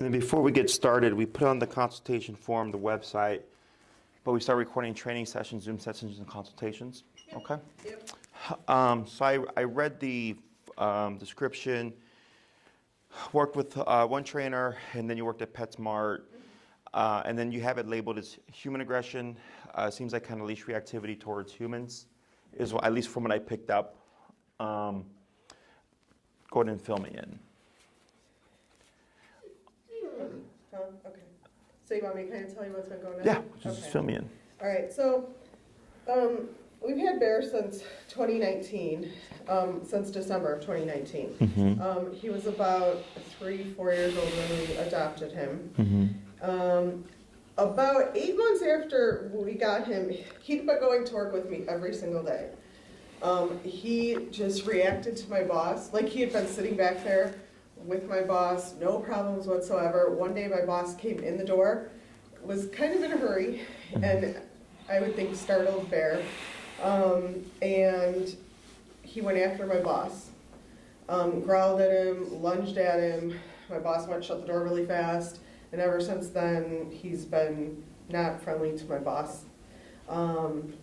And then before we get started, we put on the consultation form, the website, but we start recording training sessions, Zoom sessions, and consultations. Yep. Okay? Yep. So I read the description, worked with one trainer, and then you worked at PetSmart, and then you have it labeled as human aggression. Seems like kind of leash reactivity towards humans, is at least from what I picked up. Go ahead and fill me in. Okay. So you want me to kind of tell you what's been going on? Yeah, just fill me in. All right. So we've had Bear since 2019, since December of 2019. Mm-hmm. He was about 3-4 years old when we adopted him. Mm-hmm. About 8 months after we got him, he'd been going to work with me every single day. He just reacted to my boss, like he had been sitting back there with my boss, no problems whatsoever. One day my boss came in the door, was kind of in a hurry, and I would think startled Bear, and he went after my boss, growled at him, lunged at him. My boss went shut the door really fast, and ever since then he's been not friendly to my boss. And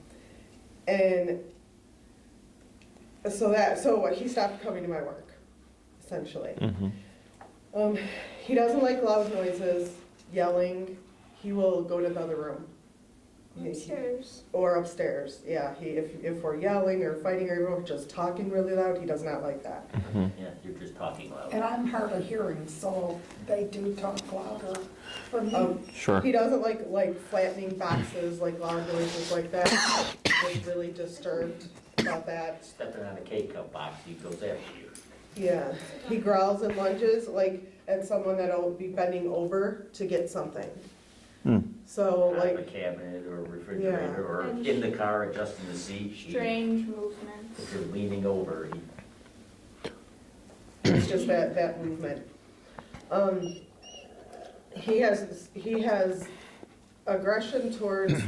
so he stopped coming to my work, essentially. Mm-hmm. He doesn't like loud noises, yelling. He will go to the other room. Upstairs. Or upstairs, yeah. If we're yelling or fighting or just talking really loud, he does not like that. Mm-hmm. Yeah, you're just talking loud. And I'm hard of hearing, so they do talk louder for me. Sure. He doesn't like flattening boxes, like loud noises like that. He's really disturbed about that. Stepping on a K-cup box, he goes after you. Yeah, he growls and lunges like at someone that'll be bending over to get something. So Out of a like, cabinet or a refrigerator, Yeah. or in the car adjusting the seat. Strange movements. If you're leaning over, it's just that movement. He has aggression towards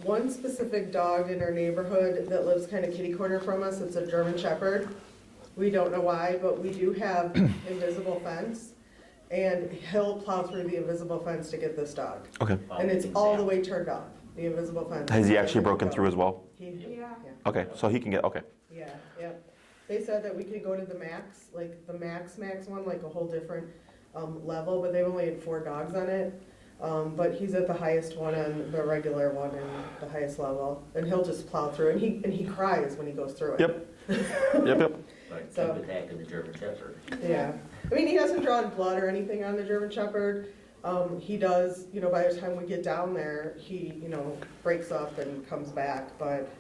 one specific dog in our neighborhood that lives kind of kitty corner from us. It's a German Shepherd. We don't know why, but we do have invisible fence, and he'll plow through the invisible fence to get this dog. Okay. And it's all the way turned off, the invisible fence. Has he actually broken through as well? Yeah. Okay, so he can get, okay. Yeah, yeah. They said that we could go to the max, like the max one, like a whole different level, but they've only had 4 dogs on it. But he's at the highest one and the regular one and the highest level, and he'll just plow through, and he cries when he goes through it. Yep. Yep. like So- keep attacking the German Shepherd. Yeah. I mean, he hasn't drawn blood or anything on the German Shepherd. He does, by the time we get down there, he, breaks up and comes back, but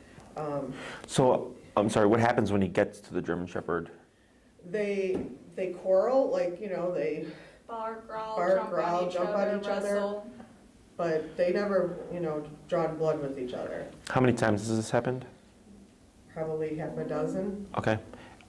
So, I'm sorry, what happens when he gets to the German Shepherd? they quarrel, like, they, Bark, growl, jump on each other. wrestle. but they never, drawn blood with each other. How many times has this happened? Probably half a dozen. Okay.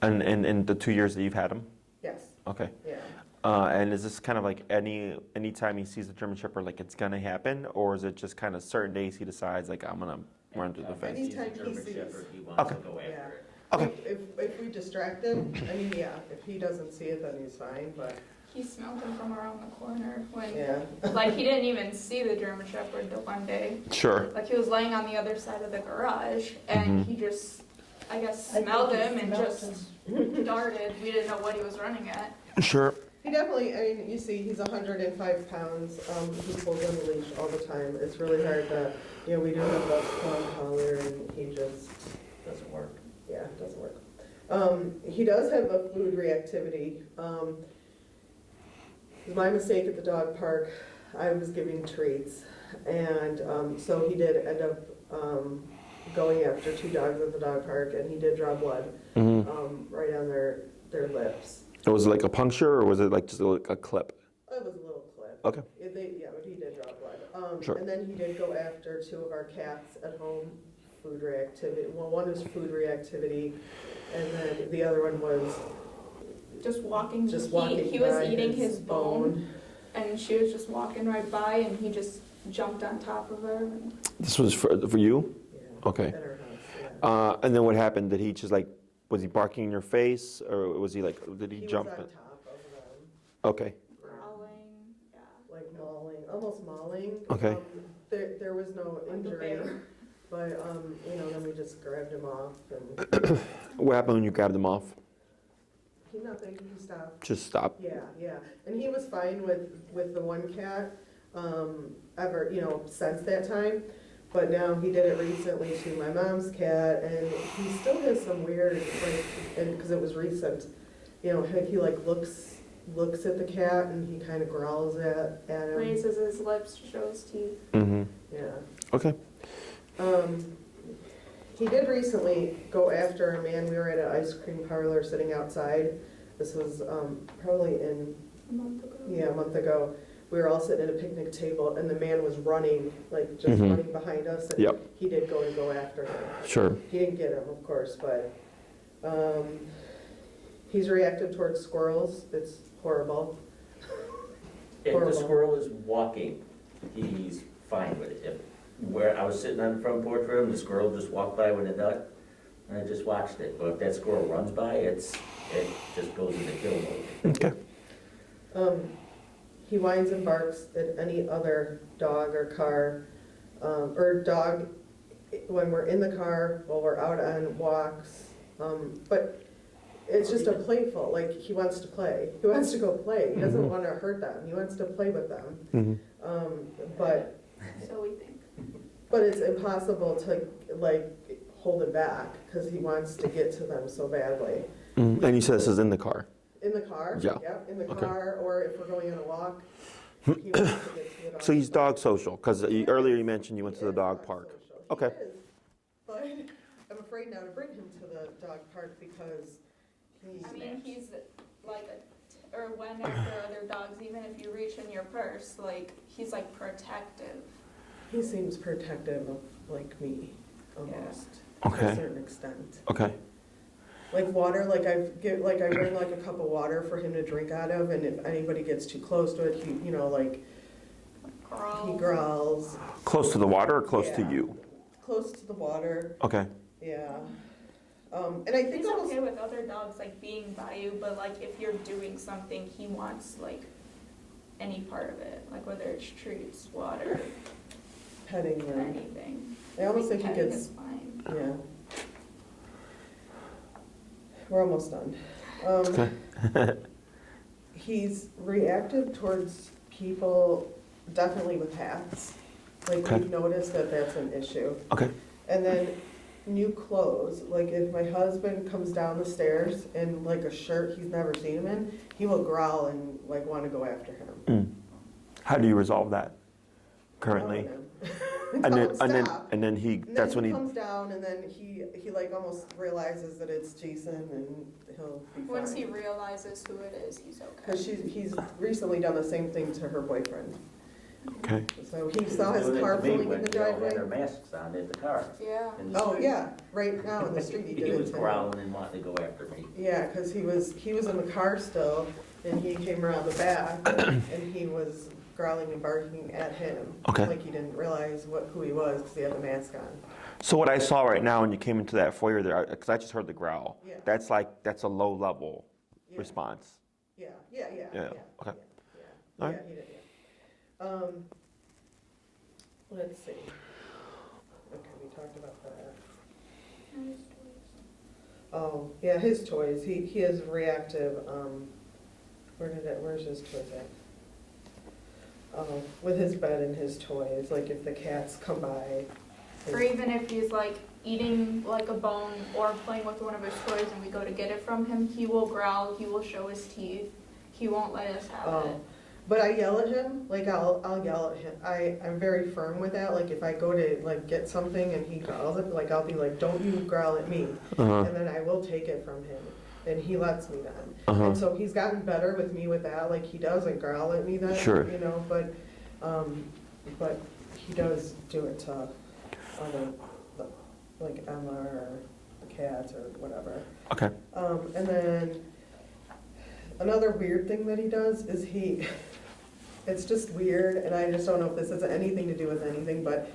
And in the 2 years that you've had him? Yes, Okay. yeah. And is this kind of like any time he sees the German Shepherd, like it's gonna happen, or is it just kind of certain days he decides like I'm gonna run through the fence? Anytime He's a German he sees- Shepherd, he wants Okay. to go after Yeah. it. Okay. If we distract him, I mean, yeah, if he doesn't see it, then he's fine, but, He smelled him from around the corner when, yeah. like, he didn't even see the German Shepherd the one day. Sure. Like, he was laying on the other side of the garage, and Mhm. he just, I guess, I think smelled he him and smelled just darted. We didn't know what he was running at. Sure. He definitely, I mean, you see, he's 105 pounds, he pulls on the leash all the time. It's really hard to, we do have a strong collar, and he just doesn't work. Yeah, it doesn't work. He does have a food reactivity. It was my mistake at the dog park. I was giving treats, and so he did end up going after 2 dogs at the dog park, and he did draw blood Mm-hmm. right on their lips. Was it like a puncture, or was it like just a clip? It was a little clip. Okay. Yeah, but he did draw blood. Sure. And then he did go after 2 of our cats at home, food reactivity. Well, one was food reactivity, and then the other one was Just walking. just walking He was by eating his bone, and she was just walking right by, and he just jumped on top of her. This was for you? Yeah, Okay. at our house, yeah. And then what happened? Did he just like, was he barking in your face, or was he like, did he jump? Was on top of them. Okay. Growling. almost mauling. Okay. There was no Like a injury, bear. but, then we just grabbed him off and What happened when you grabbed him off? nothing, he stopped. Just stop. Yeah. And he was fine with the one cat, since that time. But now he did it recently to my mom's cat, and he still has some weird, and because it was recent, he looks at the cat and he kind of growls at him. Raises his lips to show his teeth. Mm-hmm. Yeah. Okay. He did recently go after a man. We were at an ice cream parlor sitting outside. This was probably A month ago. a month ago. We were all sitting at a picnic table, and the man was running, Mhm. running behind us. And Yep. he did go after him. Sure. He didn't get him, of course, but he's reacted towards squirrels. It's horrible. If the Horrible. squirrel is walking, he's fine with it. Where I was sitting on the front porch with him, the squirrel just walked by with a duck, and I just watched it. But if that squirrel runs by, it just goes into kill mode. Okay. He whines and barks at any other dog or car, or dog when we're in the car, while we're out on walks. But it's just a playful, he wants to play. He wants to go play. He doesn't Mhm. want to hurt them. He wants to play with them. Mm-hmm. But So we think. it's impossible to hold him back because he wants to get to them so badly. Mm-hmm. And you said this is in the car? In the car? Yeah. Yep, in the Okay. car, or if we're going on a walk. He wants to get to the dog. So he's dog social, because earlier you mentioned you went to the He is dog park. social. He Okay. is. But I'm afraid now to bring him to the dog park because he's. I mean, he's like or when after other dogs, even if you reach in your purse, he's protective. He seems protective of me, almost, to Okay. a certain extent. Okay. Water, I bring a cup of water for him to drink out of, and if anybody gets too close to it, he Growl. growls. Close to the water or close to Yeah. you? Close to the water, Okay. yeah. And I think He's almost, okay with other dogs being by you, but if you're doing something, he wants any part of it, whether it's treats, water, petting them. anything. I almost think he Petting gets, is fine. yeah. We're almost done. Okay. He's reacted towards people definitely with hats. Okay. We've noticed that that's an issue. Okay. And then new clothes, if my husband comes down the stairs in a shirt he's never seen him in, he will growl and want to go after him. Mm. How do you resolve that currently? And then he, that's when he, comes down and then he almost realizes that it's Jason and he'll be fine. Once he realizes who it is, he's okay. Because he's recently done the same thing to her boyfriend. okay. So he saw his Doing it car to me pulling in when the they all had their driveway. masks on at the car. Yeah. in the Oh, street. yeah, right now in the street he did He it was to him. growling and wanting to go after me. Yeah, because he was in the car still, and he came around the back, and he was growling and barking at him. Okay. Like he didn't realize who he was because he had the mask on. So what I saw right now when you came into that foyer there, because I just heard the growl, Yeah. that's a low level Yeah. response. Yeah. Yeah, okay. Yeah, All right. he did, yeah. Let's see. Okay, we talked about that. Oh, yeah, his toys. He is reactive. Where's his toys at? With his bed and his toys, if the cats come by. Or even if he's eating a bone or playing with one of his toys and we go to get it from him, he will growl, he will show his teeth, he won't let us have it. But I yell at him, I'll yell at him. I'm very firm with that, if I go to get something and he growls it, I'll be don't you growl at me. Uh-huh. And then I will take it from him, and he lets me then. Uh-huh. And so he's gotten better with me with that, he doesn't growl at me then, Sure. but he does do it to other, Emma or the cats or whatever. Okay. And then another weird thing that he does is it's just weird, and I just don't know if this has anything to do with anything, but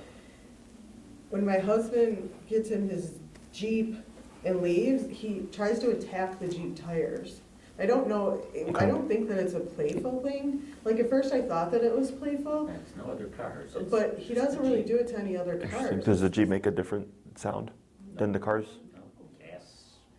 when my husband gets in his Jeep and leaves, he tries to attack the Jeep tires. I don't know, I don't think that it's a playful thing. Like, at first I thought that it was playful, There's no other cars. It's but he just doesn't the really Jeep. do it to any other Interesting. cars. Does the Jeep make a different sound than the cars? No, gas,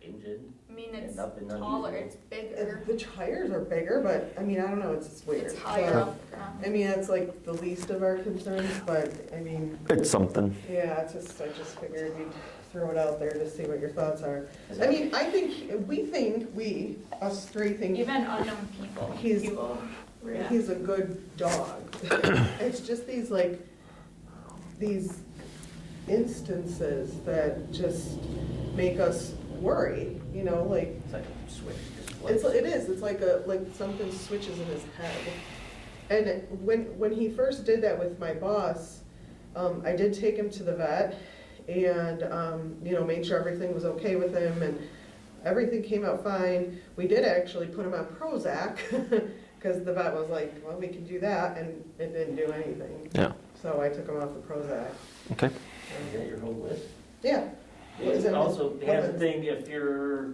engine, I mean, and it's nothing taller, unusual. it's bigger, The tires are bigger, but, I mean, I don't know, it's just weird. it's higher So, off the ground. I mean, it's like the least of our concerns, but, I mean, It's something. yeah, it's just, I just figured we'd throw it out there to see what your thoughts are. Is I that- mean, we, us three think Even unknown people, He's- people react. he's a good dog. It's just these instances that just make us worry, you know, like, It's like a switch, just flips. it's like something switches in his head. And when he first did that with my boss, I did take him to the vet and, you know, made sure everything was okay with him and everything came out fine. We did actually put him on Prozac because the vet was like, well, we can do that, and it didn't do anything. Yeah. So I took him off the Prozac. Okay. Is that your whole list? Yeah. Is it- Also, has the thing, if your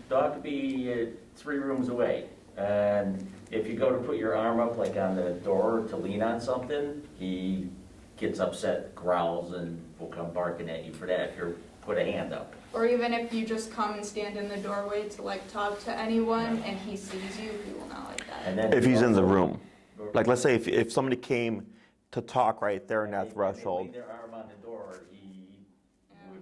dog could be 3 rooms away, and if you go to put your arm up, like on the door to lean on something, he gets upset, growls, and will come barking at you for that if you put a hand up. Or even if you just come and stand in the doorway to like talk to anyone and he sees you, he will not like that. And then If he's in the also- room. Like, let's say if somebody came to talk right there in that If they threshold, lean their arm on the door, he would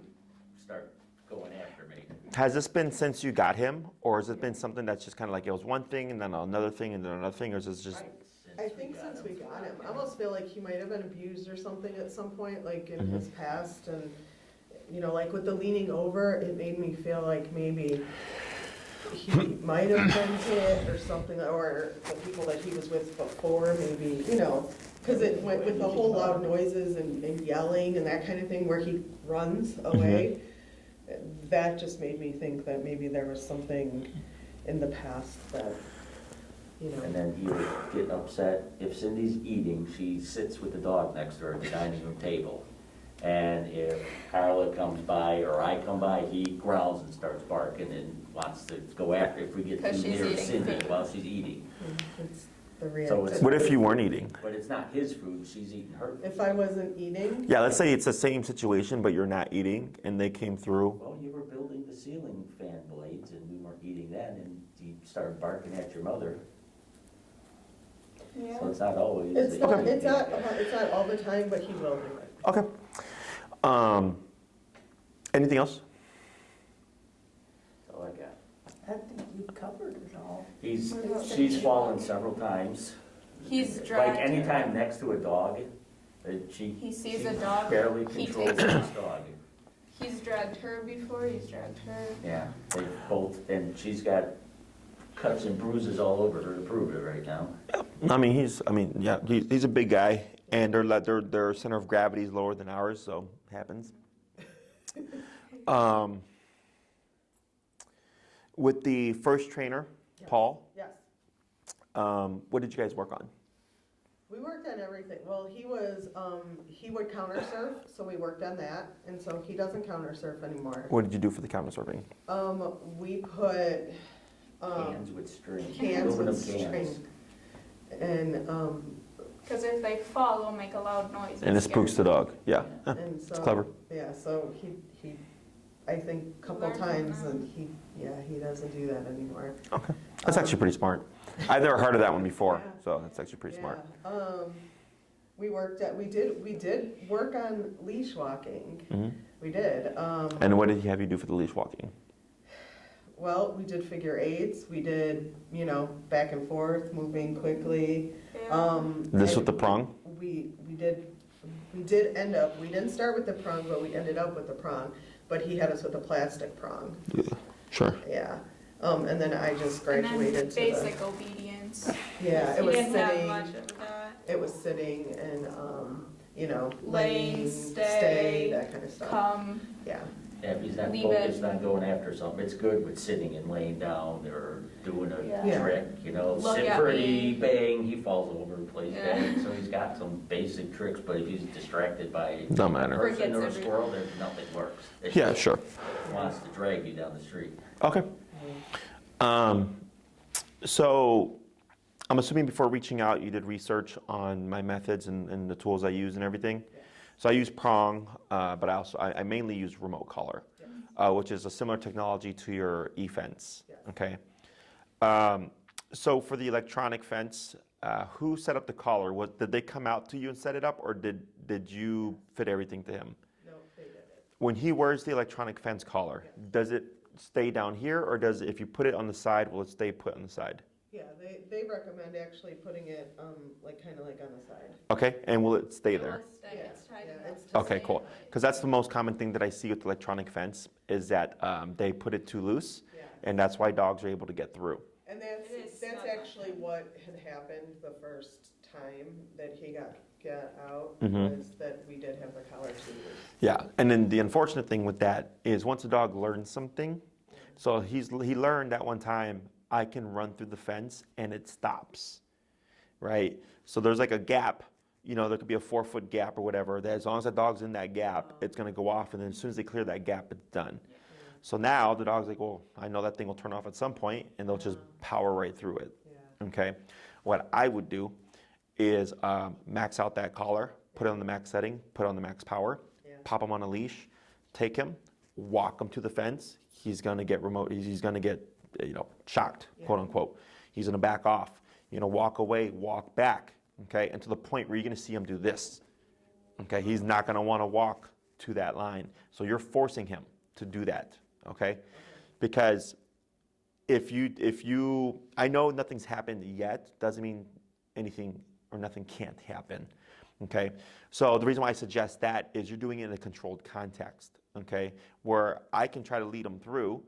start going after me. has this been since you got him? Or has it been something that's just kind of like it was one thing and then another thing and then another thing? Or is it just, I think since we got him, I almost feel like he might have been abused or something at some point, like in his past, and, you know, like with the leaning over, it made me feel like maybe he might have been hit or something, or the people that he was with before, maybe, you know, because it went with the whole loud noises and yelling and that kind of thing where he runs away. That just made me think that maybe there was something in the past that, you know. And then he would get upset. If Cindy's eating, she sits with the dog next to her at the dining room table. And if Carla comes by or I come by, he growls and starts barking and wants to go after if we get Because too she's near eating Cindy food. while she's eating. It's the So it's- reaction. what if you weren't eating? But it's not his food, she's eating her food. If I wasn't eating, Yeah, let's say it's the same situation, but you're not eating and they came through. Well, you were building the ceiling fan blades and we weren't eating then and you started barking at your mother. Yeah. So it's not always. it's that not, you it's do not, that. it's not all the time, but he will do it. Okay. Anything else? That's all I got. I think you've covered it all. She's fallen several times. He's Like dragged anytime her. next to a dog, He sees she a dog, barely he controls takes this it. dog. He's dragged her before, he's dragged her. Yeah, they both, and she's got cuts and bruises all over her to prove it right now. Yeah, he's a big guy and their center of gravity is lower than ours, so it happens. With the first trainer, Paul, Yes. what did you guys work on? We worked on everything. Well, he would counter surf, so we worked on that, and so he doesn't counter surf anymore. What did you do for the counter surfing? We put, Cans with string. cans Aluminum with cans. string. And, Because if they fall, they'll make a loud noise. And it spooks the dog. Yeah, and so. it's clever. Yeah, so he, I think a couple Learned from times, that. and he doesn't do that anymore. Okay, that's actually pretty smart. I've never heard of that one before, Yeah. so that's actually pretty smart. Yeah, we did work on leash walking. Mhm. We did. And what did he have you do for the leash walking? Well, we did figure eights. We did, back and forth, moving quickly. This and with the prong? We did end up. We didn't start with the prong, but we ended up with the prong. But he had us with a plastic prong. Yeah, sure. Yeah. And then I just And then graduated to the. basic obedience. Yeah, it He was didn't have sitting. much of that. It was sitting and Laying, laying, stay, that kind of stuff. Come, Yeah. Yeah, if he's not Leave focused it. on going after something, it's good with sitting and laying down or doing a Yeah. trick, Look sit at pretty, me. bang, he falls over, plays Yeah. bang. So he's got some basic tricks, but if he's distracted by a Doesn't matter. person Forgets or a everything. squirrel, then nothing works. It Yeah, just sure. wants to drag you down the street. Okay. So I'm assuming before reaching out, you did research on my methods and the tools I use and everything. Yes. So I use prong, but I mainly use remote collar, Yes. which is a similar technology to your e-fence. Yes. Okay. So for the electronic fence, who set up the collar? Did they come out to you and set it up, or did you fit everything to him? No, they did it. When he wears the electronic fence collar, Yes. does it stay down here, or does if you put it on the side, will it stay put on the side? Yeah, they recommend actually putting it, like, kind of like on the side. Okay, and will it stay It there? will stay, Yeah, it's tight yeah, enough it's to Okay, stay cool. in place. Because that's the most common thing that I see with electronic fence is that they put it too loose, Yeah. and that's why dogs are able to get through. And It is that's snug. actually what had happened the first time that he got out, Mhm. was that we did have the collar too loose. Yeah, and then the unfortunate thing with that is once a dog learns something, so he learned that one time, I can run through the fence and it stops, right? So there's like a gap, there could be a 4-foot gap or whatever, that as long as the dog's in that gap, it's gonna go off, and then as soon as they clear that gap, it's done. So now the dog's like, well, I know that thing will turn off at some point, and they'll just power right through it, Yeah. okay? What I would do is max out that collar, put it on the max setting, put it on the max power, Yeah. pop him on a leash, take him, walk him to the fence. He's gonna get he's gonna get, shocked, Yeah. quote unquote. He's gonna back off, walk away, walk back, okay? And to the point where you're gonna see him do this, okay? He's not gonna wanna walk to that line. So you're forcing him to do that, okay? Because if you, I know nothing's happened yet, doesn't mean anything or nothing can't happen, okay? So the reason why I suggest that is you're doing it in a controlled context, okay? Where I can try to lead him through,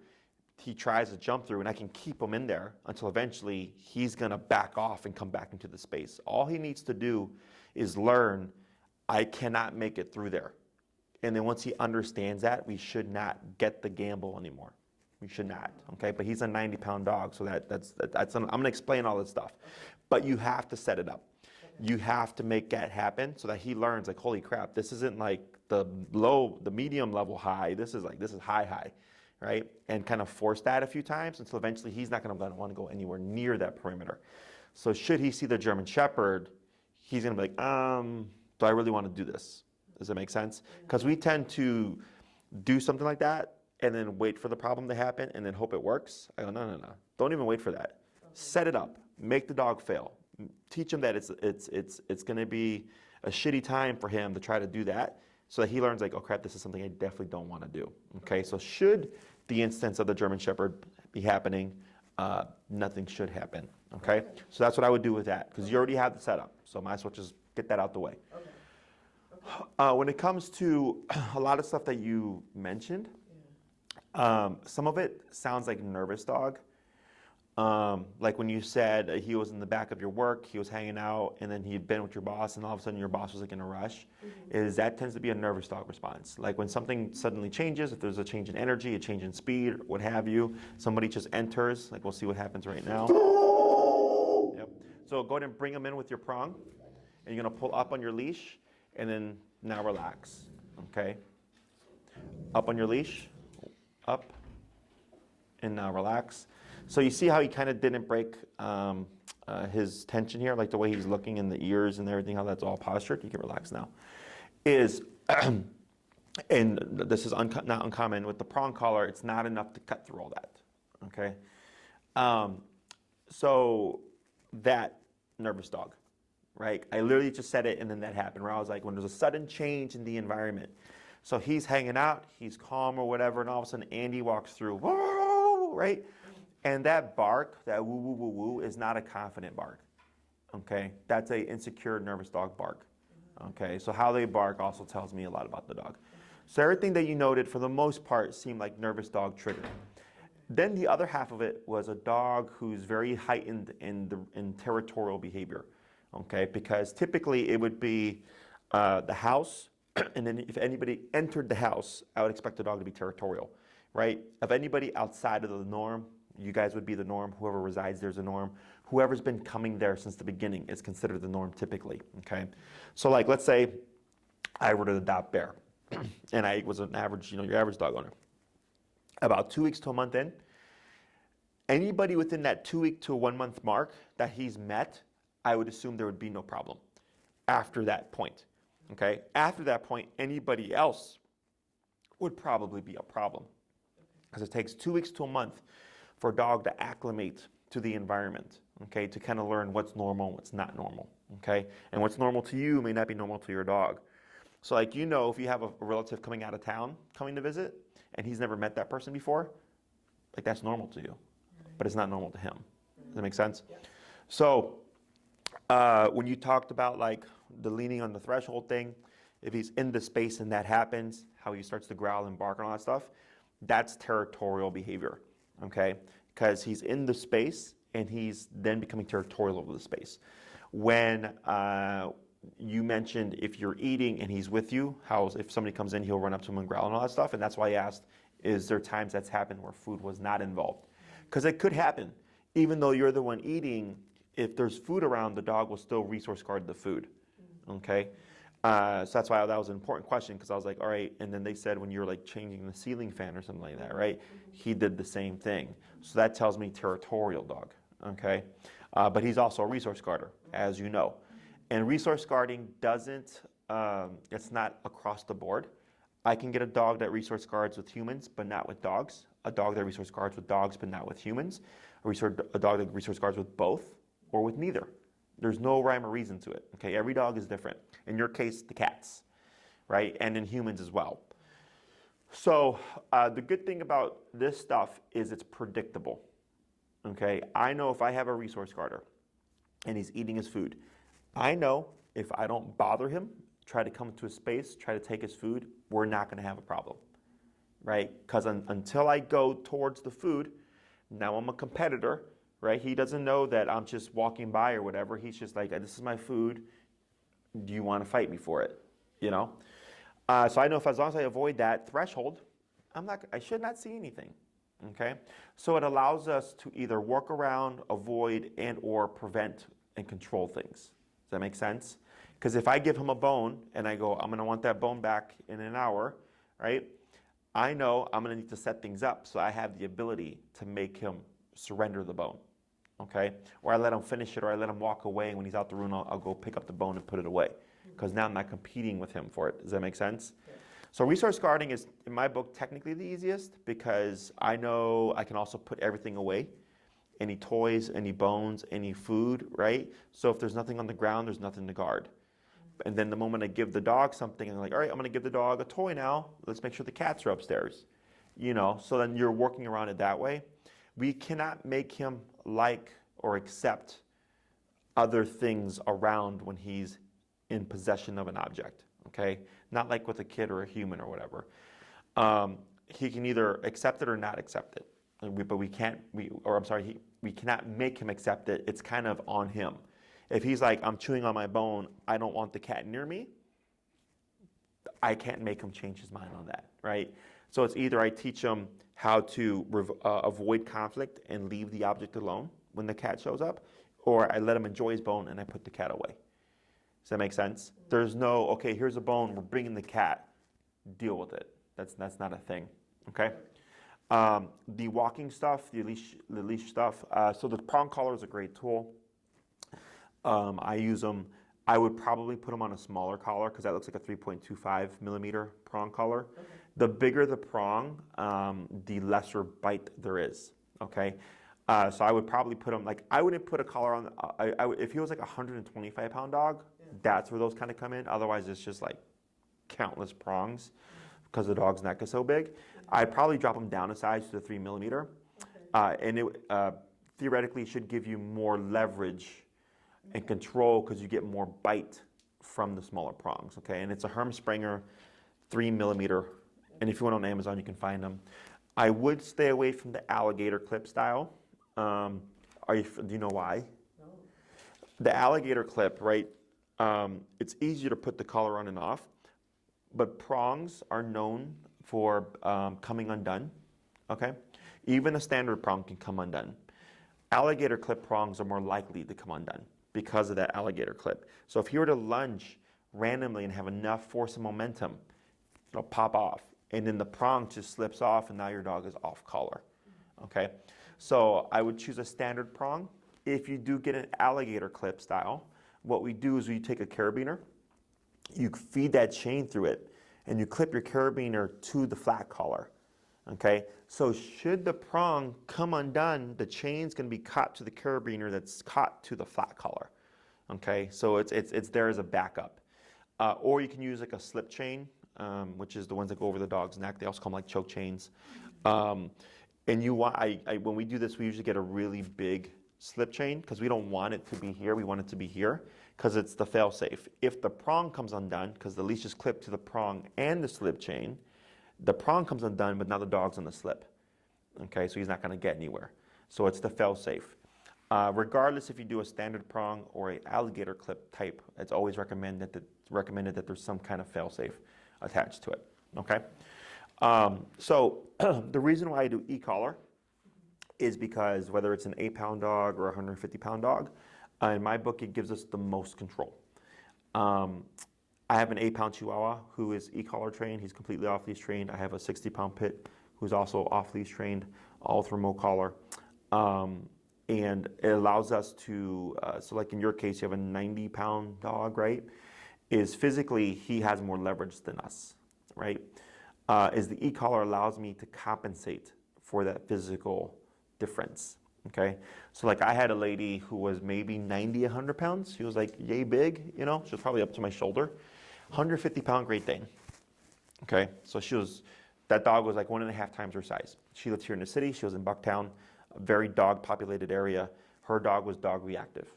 he tries to jump through, and I can keep him in there until eventually he's gonna back off and come back into the space. All he needs to do is learn, I cannot make it through there. And then once he understands that, we should not get the gamble anymore. We should not, okay? But he's a 90-pound dog, so I'm gonna explain all this stuff. But you have to set it up. You have to make that happen so that he learns, like, holy crap, this isn't like the medium level high. This is high, right? And kind of force that a few times until eventually he's not gonna wanna go anywhere near that perimeter. So should he see the German Shepherd, he's gonna be like, do I really wanna do this? Does that make sense? Because we tend to do something like that and then wait for the problem to happen and then hope it works. I go, no. Don't even wait for that. Set it up. Make the dog fail. Teach him that it's going to be a shitty time for him to try to do that, so that he learns, like, oh crap, this is something I definitely don't want to do. Okay, so should the instance of the German Shepherd be happening, nothing should happen. Okay, so that's what I would do with that, because you already have the setup, so might as well just get that out the way. Okay. When it comes to a lot of stuff that you mentioned, some of it sounds like nervous dog. Like when you said he was in the back of your work, he was hanging out, and then he had been with your boss, and all of a sudden your boss was like in a rush, is that tends to be a nervous dog response. Like when something suddenly changes, if there's a change in energy, a change in speed, what have you, somebody just enters, like we'll see what happens right now. Yep. So go ahead and bring him in with your prong, and you're gonna pull up on your leash, and then now relax, okay? Up on your leash, up, and now relax. So you see how he kind of didn't break his tension here, like the way he's looking in the ears and everything, how that's all postured. You can relax now. And this is not uncommon, with the prong collar, it's not enough to cut through all that, okay? So that nervous dog, right? I literally just said it and then that happened, where I was like, when there's a sudden change in the environment. So he's hanging out, he's calm or whatever, and all of a sudden Andy walks through, whoa, right? And that bark, that woo, woo, woo, woo, is not a confident bark, okay? That's a insecure, nervous dog bark, okay? So how they bark also tells me a lot about the dog. So everything that you noted, for the most part, seemed like nervous dog triggered. Then the other half of it was a dog who's very heightened in territorial behavior, okay? Because typically it would be the house, and then if anybody entered the house, I would expect the dog to be territorial, right? If anybody outside of the norm, you guys would be the norm. Whoever resides there is the norm. Whoever's been coming there since the beginning is considered the norm typically, okay? So like, let's say I were to adopt Bear, and I was an average, your average dog owner. About 2 weeks to a month in, Anybody within that 2 week to 1 month mark that he's met, I would assume there would be no problem after that point. Okay? After that point, anybody else would probably be a problem because it takes 2 weeks to a month for a dog to acclimate to the environment, okay, to kind of learn what's normal, what's not normal, okay? And what's normal to you may not be normal to your dog. So like, you know, if you have a relative coming out of town, coming to visit, and he's never met that person before, like that's normal to you, but it's not normal to him. Does that make sense? Yeah. So when you talked about like the leaning on the threshold thing, if he's in the space and that happens, how he starts to growl and bark and all that stuff, that's territorial behavior, okay? Because he's in the space and he's then becoming territorial over the space. When you mentioned if you're eating and he's with you, how if somebody comes in, he'll run up to him and growl and all that stuff, and that's why I asked, is there times that's happened where food was not involved? Because it could happen. Even though you're the one eating, if there's food around, the dog will still resource guard the food, okay? So that's why that was an important question, because I was like, all right, and then they said when you're like changing the ceiling fan or something like that, right? He did the same thing. So that tells me territorial dog, okay? But he's also a resource guarder, as you know. And resource guarding doesn't, it's not across the board. I can get a dog that resource guards with humans, but not with dogs. A dog that resource guards with dogs, but not with humans. A dog that resource guards with both or with neither. There's no rhyme or reason to it, okay? Every dog is different. In your case, the cats, right? And in humans as well. So the good thing about this stuff is it's predictable, okay? I know if I have a resource guarder and he's eating his food, I know if I don't bother him, try to come into his space, try to take his food, we're not gonna have a problem, right? Because until I go towards the food, now I'm a competitor, right? He doesn't know that I'm just walking by or whatever. He's just like, this is my food. Do you want to fight me for it? You know? So I know if as long as I avoid that threshold, I should not see anything. Okay? So it allows us to either work around, avoid, and or prevent and control things. Does that make sense? Because if I give him a bone and I go, I'm going to want that bone back in an hour, right? I know I'm going to need to set things up so I have the ability to make him surrender the bone. Okay, or I let him finish it, or I let him walk away, and when he's out the room, I'll go pick up the bone and put it away, because now I'm not competing with him for it. Does that make sense? Yeah. So resource guarding is, in my book, technically the easiest, because I know I can also put everything away, any toys, any bones, any food, right? So if there's nothing on the ground, there's nothing to guard. And then the moment I give the dog something, I'm like, all right, I'm going to give the dog a toy now. Let's make sure the cats are upstairs, you know. So then you're working around it that way. We cannot make him like or accept other things around when he's in possession of an object, okay? Not like with a kid or a human or whatever. He can either accept it or not accept it. But we cannot make him accept it. It's kind of on him. If he's like, I'm chewing on my bone, I don't want the cat near me, I can't make him change his mind on that, right? So it's either I teach him how to avoid conflict and leave the object alone when the cat shows up, or I let him enjoy his bone and I put the cat away. Does that make sense? There's no, okay, here's a bone, we're bringing the cat, deal with it. That's not a thing, okay? The walking stuff, the leash stuff, so the prong collar is a great tool. I use them. I would probably put them on a smaller collar because that looks like a 3.25 millimeter prong collar. Okay. The bigger the prong, the lesser bite there is, okay? So I would probably put them, like, I wouldn't put a collar on, if he was like a 125-pound dog, that's where those kind of come in. Otherwise, it's just like countless prongs because the dog's neck is so big. I'd probably drop them down a size to the 3 millimeter. And it theoretically should give you more leverage and control because you get more bite from the smaller prongs, okay? And it's a Hermspringer 3 millimeter. And if you want on Amazon, you can find them. I would stay away from the alligator clip style. Do you know why? No. The alligator clip, right? It's easier to put the collar on and off, but prongs are known for coming undone, okay? Even a standard prong can come undone. Alligator clip prongs are more likely to come undone because of that alligator clip. So if you were to lunge randomly and have enough force and momentum, it'll pop off. And then the prong just slips off and now your dog is off collar, okay? So I would choose a standard prong. If you do get an alligator clip style, what we do is we take a carabiner, you feed that chain through it, and you clip your carabiner to the flat collar. Okay, so should the prong come undone, the chain's going to be caught to the carabiner that's caught to the flat collar. Okay, so it's there as a backup. Or you can use like a slip chain, which is the ones that go over the dog's neck. They also call them like choke chains. And you want, when we do this, we usually get a really big slip chain because we don't want it to be here. We want it to be here because it's the fail safe. If the prong comes undone, because the leash is clipped to the prong and the slip chain, the prong comes undone, but now the dog's on the slip. Okay, so he's not going to get anywhere. So it's the fail safe. Regardless if you do a standard prong or an alligator clip type, it's always recommended that there's some kind of fail safe attached to it. Okay, so the reason why I do e-collar is because whether it's an 8-pound dog or a 150-pound dog, in my book it gives us the most control. I have an 8-pound Chihuahua who is e-collar trained. He's completely off-leash trained. I have a 60-pound Pit who's also off-leash trained, all with remote collar. And it allows us to, so like in your case, you have a 90-pound dog, right? Is physically, he has more leverage than us, right? Is the e-collar allows me to compensate for that physical difference, okay? So like I had a lady who was maybe 90, 100 pounds. She was like yay big, you know? She was probably up to my shoulder. 150-pound Great Dane, okay? So that dog was like 1.5 times her size. She lived here in the city. She was in Bucktown, a very dog-populated area. Her dog was dog reactive,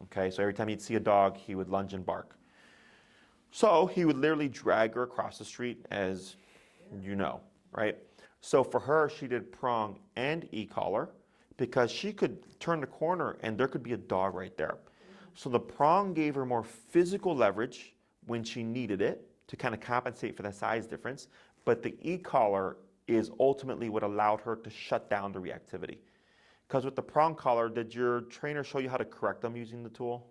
okay? So every time he'd see a dog, he would lunge and bark. So he would literally drag her across the street, as you know, right? So for her, she did prong and e-collar because she could turn the corner and there could be a dog right there. So the prong gave her more physical leverage when she needed it to kind of compensate for the size difference, but the e-collar is ultimately what allowed her to shut down the reactivity. Because with the prong collar, did your trainer show you how to correct them using the tool?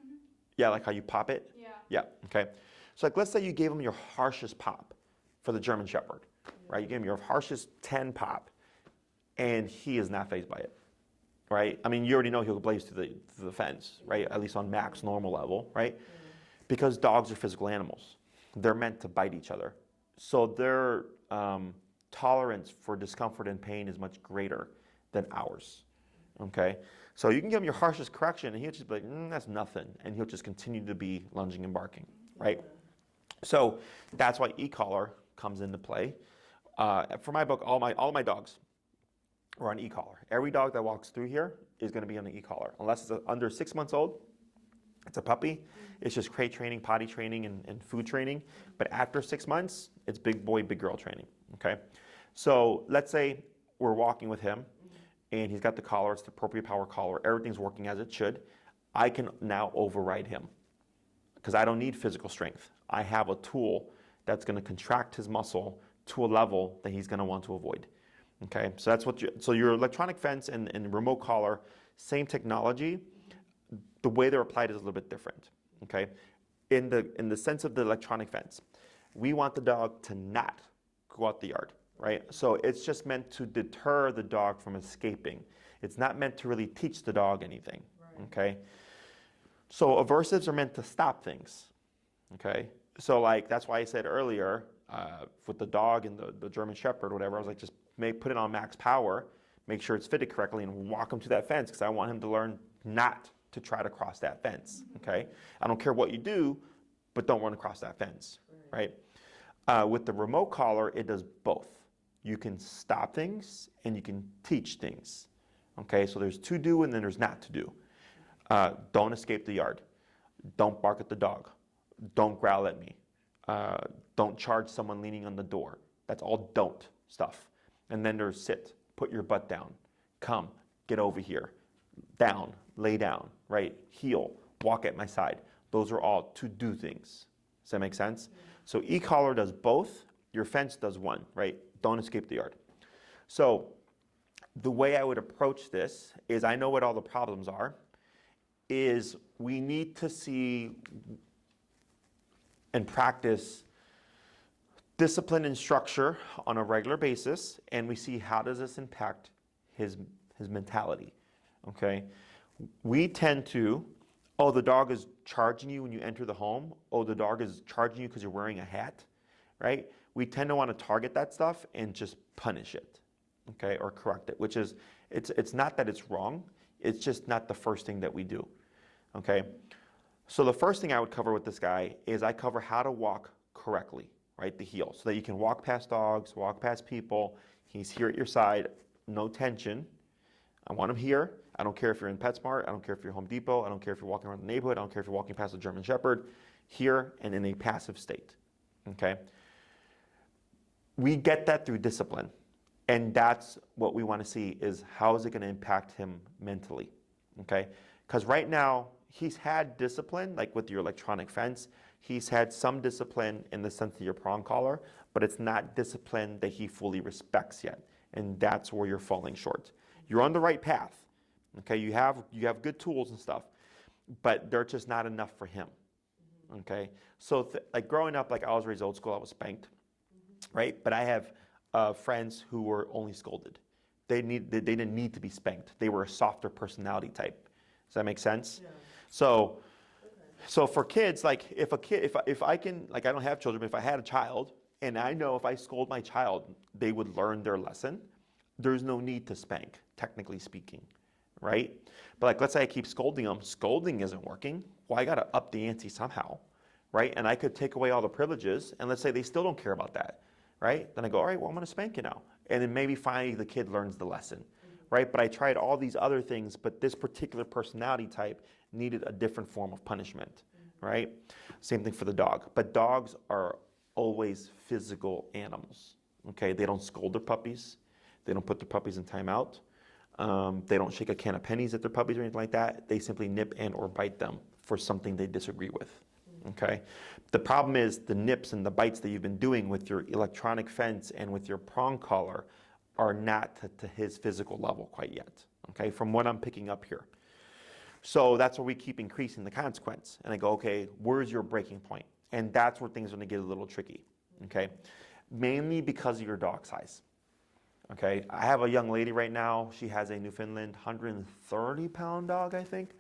Mm-hmm. Yeah, like how you pop it? Yeah. Yeah, okay. So like let's say you gave him your harshest pop for the German Shepherd, right? You gave him your harshest 10 pop, and he is not fazed by it, right? I mean, you already know he'll blaze to the fence, right? At least on max normal level, right? Mm-hmm. Because dogs are physical animals. They're meant to bite each other. So their tolerance for discomfort and pain is much greater than ours, okay? So you can give him your harshest correction and he'll just be like, that's nothing. And he'll just continue to be lunging and barking, right? So that's why e-collar comes into play. For my book, all my dogs are on e-collar. Every dog that walks through here is gonna be on the e-collar. Unless it's under 6 months old, it's a puppy. It's just crate training, potty training, and food training. But after 6 months, it's big boy, big girl training, okay? So let's say we're walking with him and he's got the collar, it's the appropriate power collar, everything's working as it should. I can now override him because I don't need physical strength. I have a tool that's gonna contract his muscle to a level that he's gonna want to avoid, okay? So that's what so your electronic fence and remote collar, same technology, the way they're applied is a little bit different, okay? In the sense of the electronic fence, we want the dog to not go out the yard, right? So it's just meant to deter the dog from escaping. It's not meant to really teach the dog anything, okay? So aversives are meant to stop things, okay? So like, that's why I said earlier, with the dog and the German Shepherd or whatever, I was like, just put it on max power, make sure it's fitted correctly and walk him to that fence because I want him to learn not to try to cross that fence, okay? I don't care what you do, but don't run across that fence, right? With the remote collar, it does both. You can stop things and you can teach things, okay? So there's to do and then there's not to do. Don't escape the yard. Don't bark at the dog. Don't growl at me. Don't charge someone leaning on the door. That's all don't stuff. And then there's sit, put your butt down, come, get over here, down, lay down, right? Heel, walk at my side. Those are all to do things. Does that make sense? So e-collar does both. Your fence does one, right? Don't escape the yard. So the way I would approach this is I know what all the problems are, is we need to see and practice discipline and structure on a regular basis, and we see how does this impact his mentality, okay? We tend to, oh, the dog is charging you when you enter the home. Oh, the dog is charging you because you're wearing a hat, right? We tend to want to target that stuff and just punish it, okay, or correct it, which is, it's not that it's wrong, it's just not the first thing that we do, okay? So the first thing I would cover with this guy is I cover how to walk correctly, right, the heel, so that you can walk past dogs, walk past people. He's here at your side, no tension. I want him here. I don't care if you're in PetSmart. I don't care if you're Home Depot. I don't care if you're walking around the neighborhood. I don't care if you're walking past a German Shepherd. Here and in a passive state, okay? We get that through discipline. And that's what we want to see is how is it going to impact him mentally, okay? Because right now, he's had discipline, like with your electronic fence. He's had some discipline in the sense of your prong collar, but it's not discipline that he fully respects yet. And that's where you're falling short. You're on the right path, okay? You have good tools and stuff, but they're just not enough for him, okay? So like growing up, like I was raised old school, I was spanked, right? But I have friends who were only scolded. They didn't need to be spanked. They were a softer personality type. Does that make sense? Yeah. So for kids, like if I can, like I don't have children, but if I had a child and I know if I scold my child, they would learn their lesson, there's no need to spank, technically speaking, right? But like let's say I keep scolding them, scolding isn't working. Well, I gotta up the ante somehow, right? And I could take away all the privileges and let's say they still don't care about that, right? Then I go, all right, well, I'm gonna spank you now. And then maybe finally the kid learns the lesson, right? But I tried all these other things, but this particular personality type needed a different form of punishment, right? Same thing for the dog. But dogs are always physical animals, okay? They don't scold their puppies. They don't put their puppies in timeout. They don't shake a can of pennies at their puppies or anything like that. They simply nip and or bite them for something they disagree with, okay? The problem is the nips and the bites that you've been doing with your electronic fence and with your prong collar are not to his physical level quite yet, okay, from what I'm picking up here. So that's where we keep increasing the consequence. And I go, okay, where's your breaking point? And that's where things are gonna get a little tricky, okay? Mainly because of your dog size, okay? I have a young lady right now, she has a Newfoundland 130-pound dog, I think,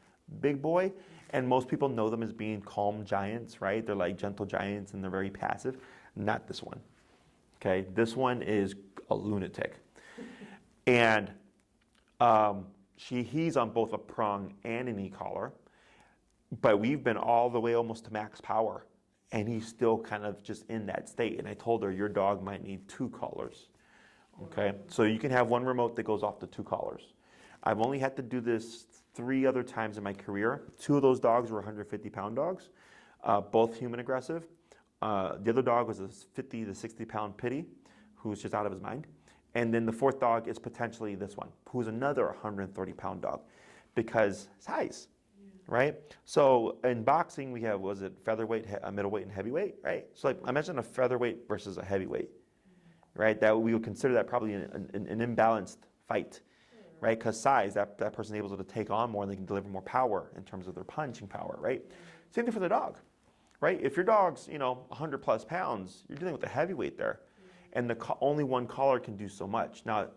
big boy. And most people know them as being calm giants, right? They're like gentle giants and they're very passive. Not this one, okay? This one is a lunatic. And he's on both a prong and an e-collar, but we've been all the way almost to max power, and he's still kind of just in that state. And I told her, your dog might need 2 collars, okay? So you can have one remote that goes off the 2 collars. I've only had to do this 3 other times in my career. 2 of those dogs were 150-pound dogs, both human aggressive. The other dog was a 50 to 60-pound pitty who's just out of his mind. And then the 4th dog is potentially this one, who's another 130-pound dog, because size, right? So in boxing, we have, was it featherweight, middleweight, and heavyweight, right? So like, imagine a featherweight versus a heavyweight, right? That we would consider that probably an imbalanced fight, right? Because size, that person is able to take on more and they can deliver more power in terms of their punching power, right? Same thing for the dog, right? If your dog's, 100 plus pounds, you're dealing with a heavyweight there. And only one collar can do so much. Now,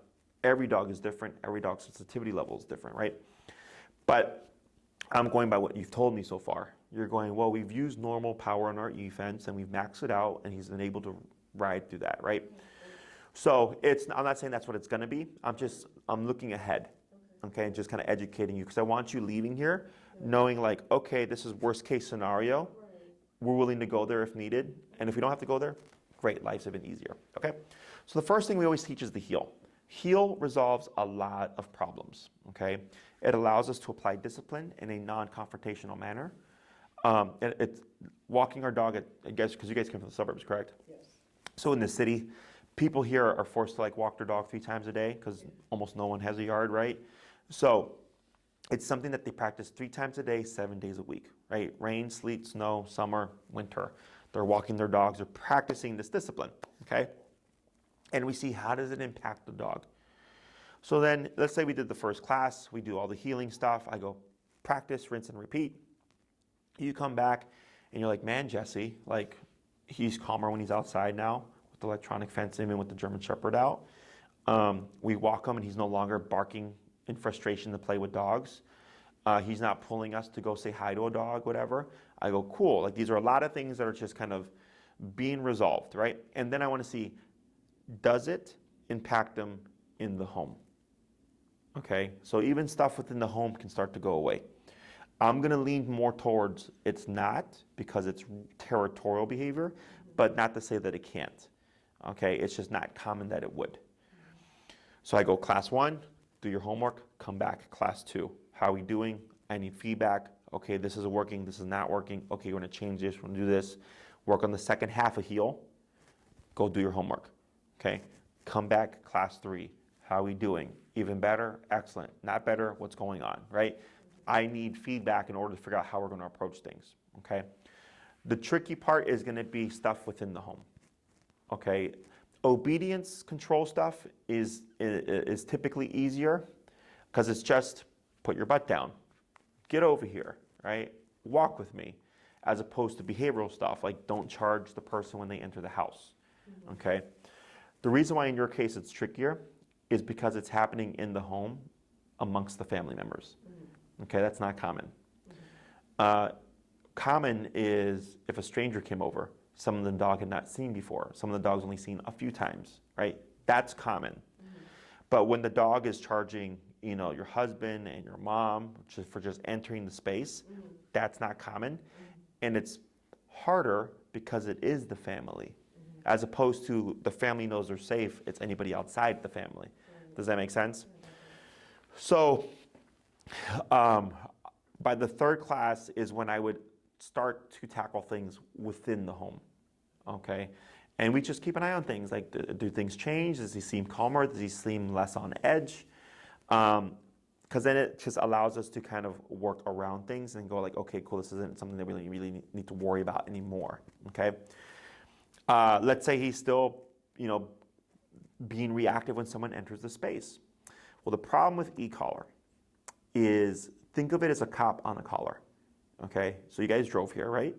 every dog is different. Every dog's sensitivity level is different, right? But I'm going by what you've told me so far. You're going, well, we've used normal power on our E-fence and we've maxed it out and he's been able to ride through that, right? So I'm not saying that's what it's gonna be. I'm looking ahead, okay? And just kind of educating you because I want you leaving here knowing like, okay, this is worst case scenario. We're willing to go there if needed. And if we don't have to go there, great, lives have been easier, okay? So the first thing we always teach is the heel. Heel resolves a lot of problems, okay? It allows us to apply discipline in a non-confrontational manner. It's walking our dog, I guess, because you guys come from the suburbs, correct? Yes. So in the city, people here are forced to like walk their dog 3 times a day because almost no one has a yard, right? So it's something that they practice 3 times a day, 7 days a week, right? Rain, sleet, snow, summer, winter. They're walking their dogs, they're practicing this discipline, okay? And we see how does it impact the dog. So then, let's say we did the first class, we do all the healing stuff, I go, practice, rinse, and repeat. You come back, and you're like, man, Jesse, like, he's calmer when he's outside now, with the electronic fencing and with the German Shepherd out. We walk him and he's no longer barking in frustration to play with dogs. He's not pulling us to go say hi to a dog, whatever. I go, cool. Like, these are a lot of things that are just kind of being resolved, right? And then I want to see, does it impact them in the home? Okay, so even stuff within the home can start to go away. I'm going to lean more towards it's not, because it's territorial behavior, but not to say that it can't. Okay, it's just not common that it would. So I go, class 1, do your homework, come back, class 2. How are we doing? I need feedback. Okay, this is working, this is not working. Okay, we're going to change this, we're going to do this. Work on the second half of heal. Go do your homework. Okay, come back, class 3. How are we doing? Even better? Excellent. Not better? What's going on, right? I need feedback in order to figure out how we're going to approach things, okay? The tricky part is going to be stuff within the home, okay? Obedience control stuff is typically easier because it's just put your butt down, get over here, right? Walk with me, as opposed to behavioral stuff like don't charge the person when they enter the house, okay? The reason why in your case it's trickier is because it's happening in the home amongst the family members. Okay, that's not common. Common is if a stranger came over, someone the dog had not seen before, some of the dog's only seen a few times, right? That's common. But when the dog is charging, you know, your husband and your mom for just entering the space, that's not common. And it's harder because it is the family, as opposed to the family knows they're safe, it's anybody outside the family. Does that make sense? So by the third class is when I would start to tackle things within the home, okay? And we just keep an eye on things, like do things change? Does he seem calmer? Does he seem less on edge? Because then it just allows us to kind of work around things and go like, okay, cool, this isn't something that we really need to worry about anymore, okay? Let's say he's still, you know, being reactive when someone enters the space. Well, the problem with e-collar is, think of it as a cop on a collar, okay? So you guys drove here, right?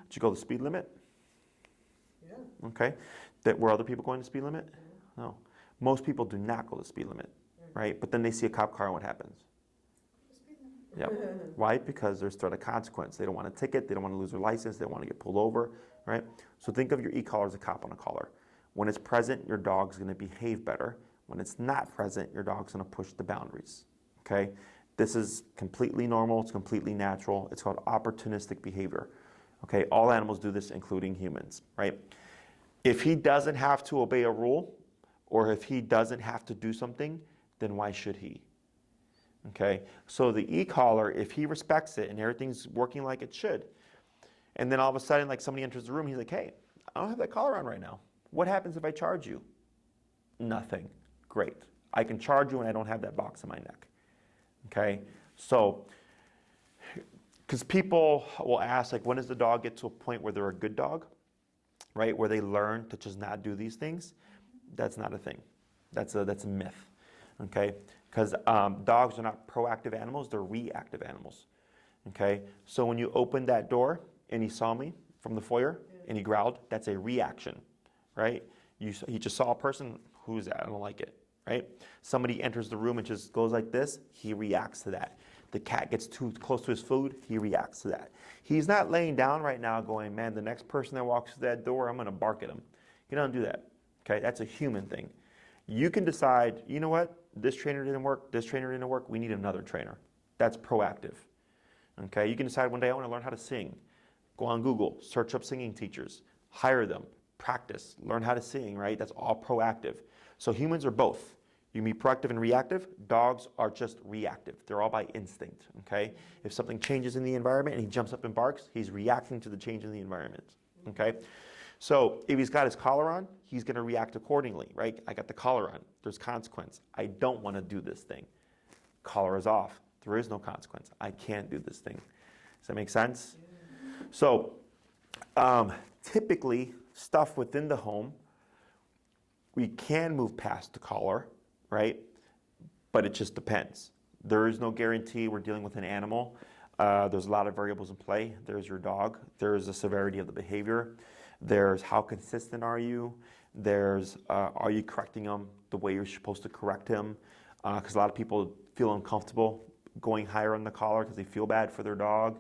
Did you go the speed limit? Yeah. Okay. Were other people going the speed limit? No. Most people do not go the speed limit, right? But then they see a cop car and what happens? Yep. Why? Because there's threat of consequence. They don't want a ticket. They don't want to lose their license. They don't want to get pulled over, right? So think of your e-collar as a cop on a collar. When it's present, your dog's going to behave better. When it's not present, your dog's going to push the boundaries, okay? This is completely normal. It's completely natural. It's called opportunistic behavior, okay? All animals do this, including humans, right? If he doesn't have to obey a rule, or if he doesn't have to do something, then why should he? Okay, so the e-collar, if he respects it and everything's working like it should, and then all of a sudden, like somebody enters the room, he's like, hey, I don't have that collar on right now. What happens if I charge you? Nothing. Great. I can charge you when I don't have that box on my neck. Okay, so, because people will ask, like, when does the dog get to a point where they're a good dog, right? Where they learn to just not do these things? That's not a thing. That's a myth, okay? Because dogs are not proactive animals, they're reactive animals, okay? So when you opened that door and he saw me from the foyer and he growled, that's a reaction, right? He just saw a person, who's that? I don't like it, right? Somebody enters the room and just goes like this, he reacts to that. The cat gets too close to his food, he reacts to that. He's not laying down right now going, man, the next person that walks through that door, I'm gonna bark at him. He doesn't do that, okay? That's a human thing. You can decide, you know what? This trainer didn't work, this trainer didn't work, we need another trainer. That's proactive, okay? You can decide one day, I wanna learn how to sing. Go on Google, search up singing teachers, hire them, practice, learn how to sing, right? That's all proactive. So humans are both. You can be proactive and reactive. Dogs are just reactive. They're all by instinct, okay? If something changes in the environment and he jumps up and barks, he's reacting to the change in the environment, okay? So if he's got his collar on, he's gonna react accordingly, right? I got the collar on, there's consequence. I don't wanna do this thing. Collar is off, there is no consequence. I can't do this thing. Does that make sense? So typically, stuff within the home, we can move past the collar, right? But it just depends. There is no guarantee we're dealing with an animal. There's a lot of variables in play. There's your dog. There's the severity of the behavior. There's how consistent are you. There's are you correcting them the way you're supposed to correct him, because a lot of people feel uncomfortable going higher on the collar because they feel bad for their dog.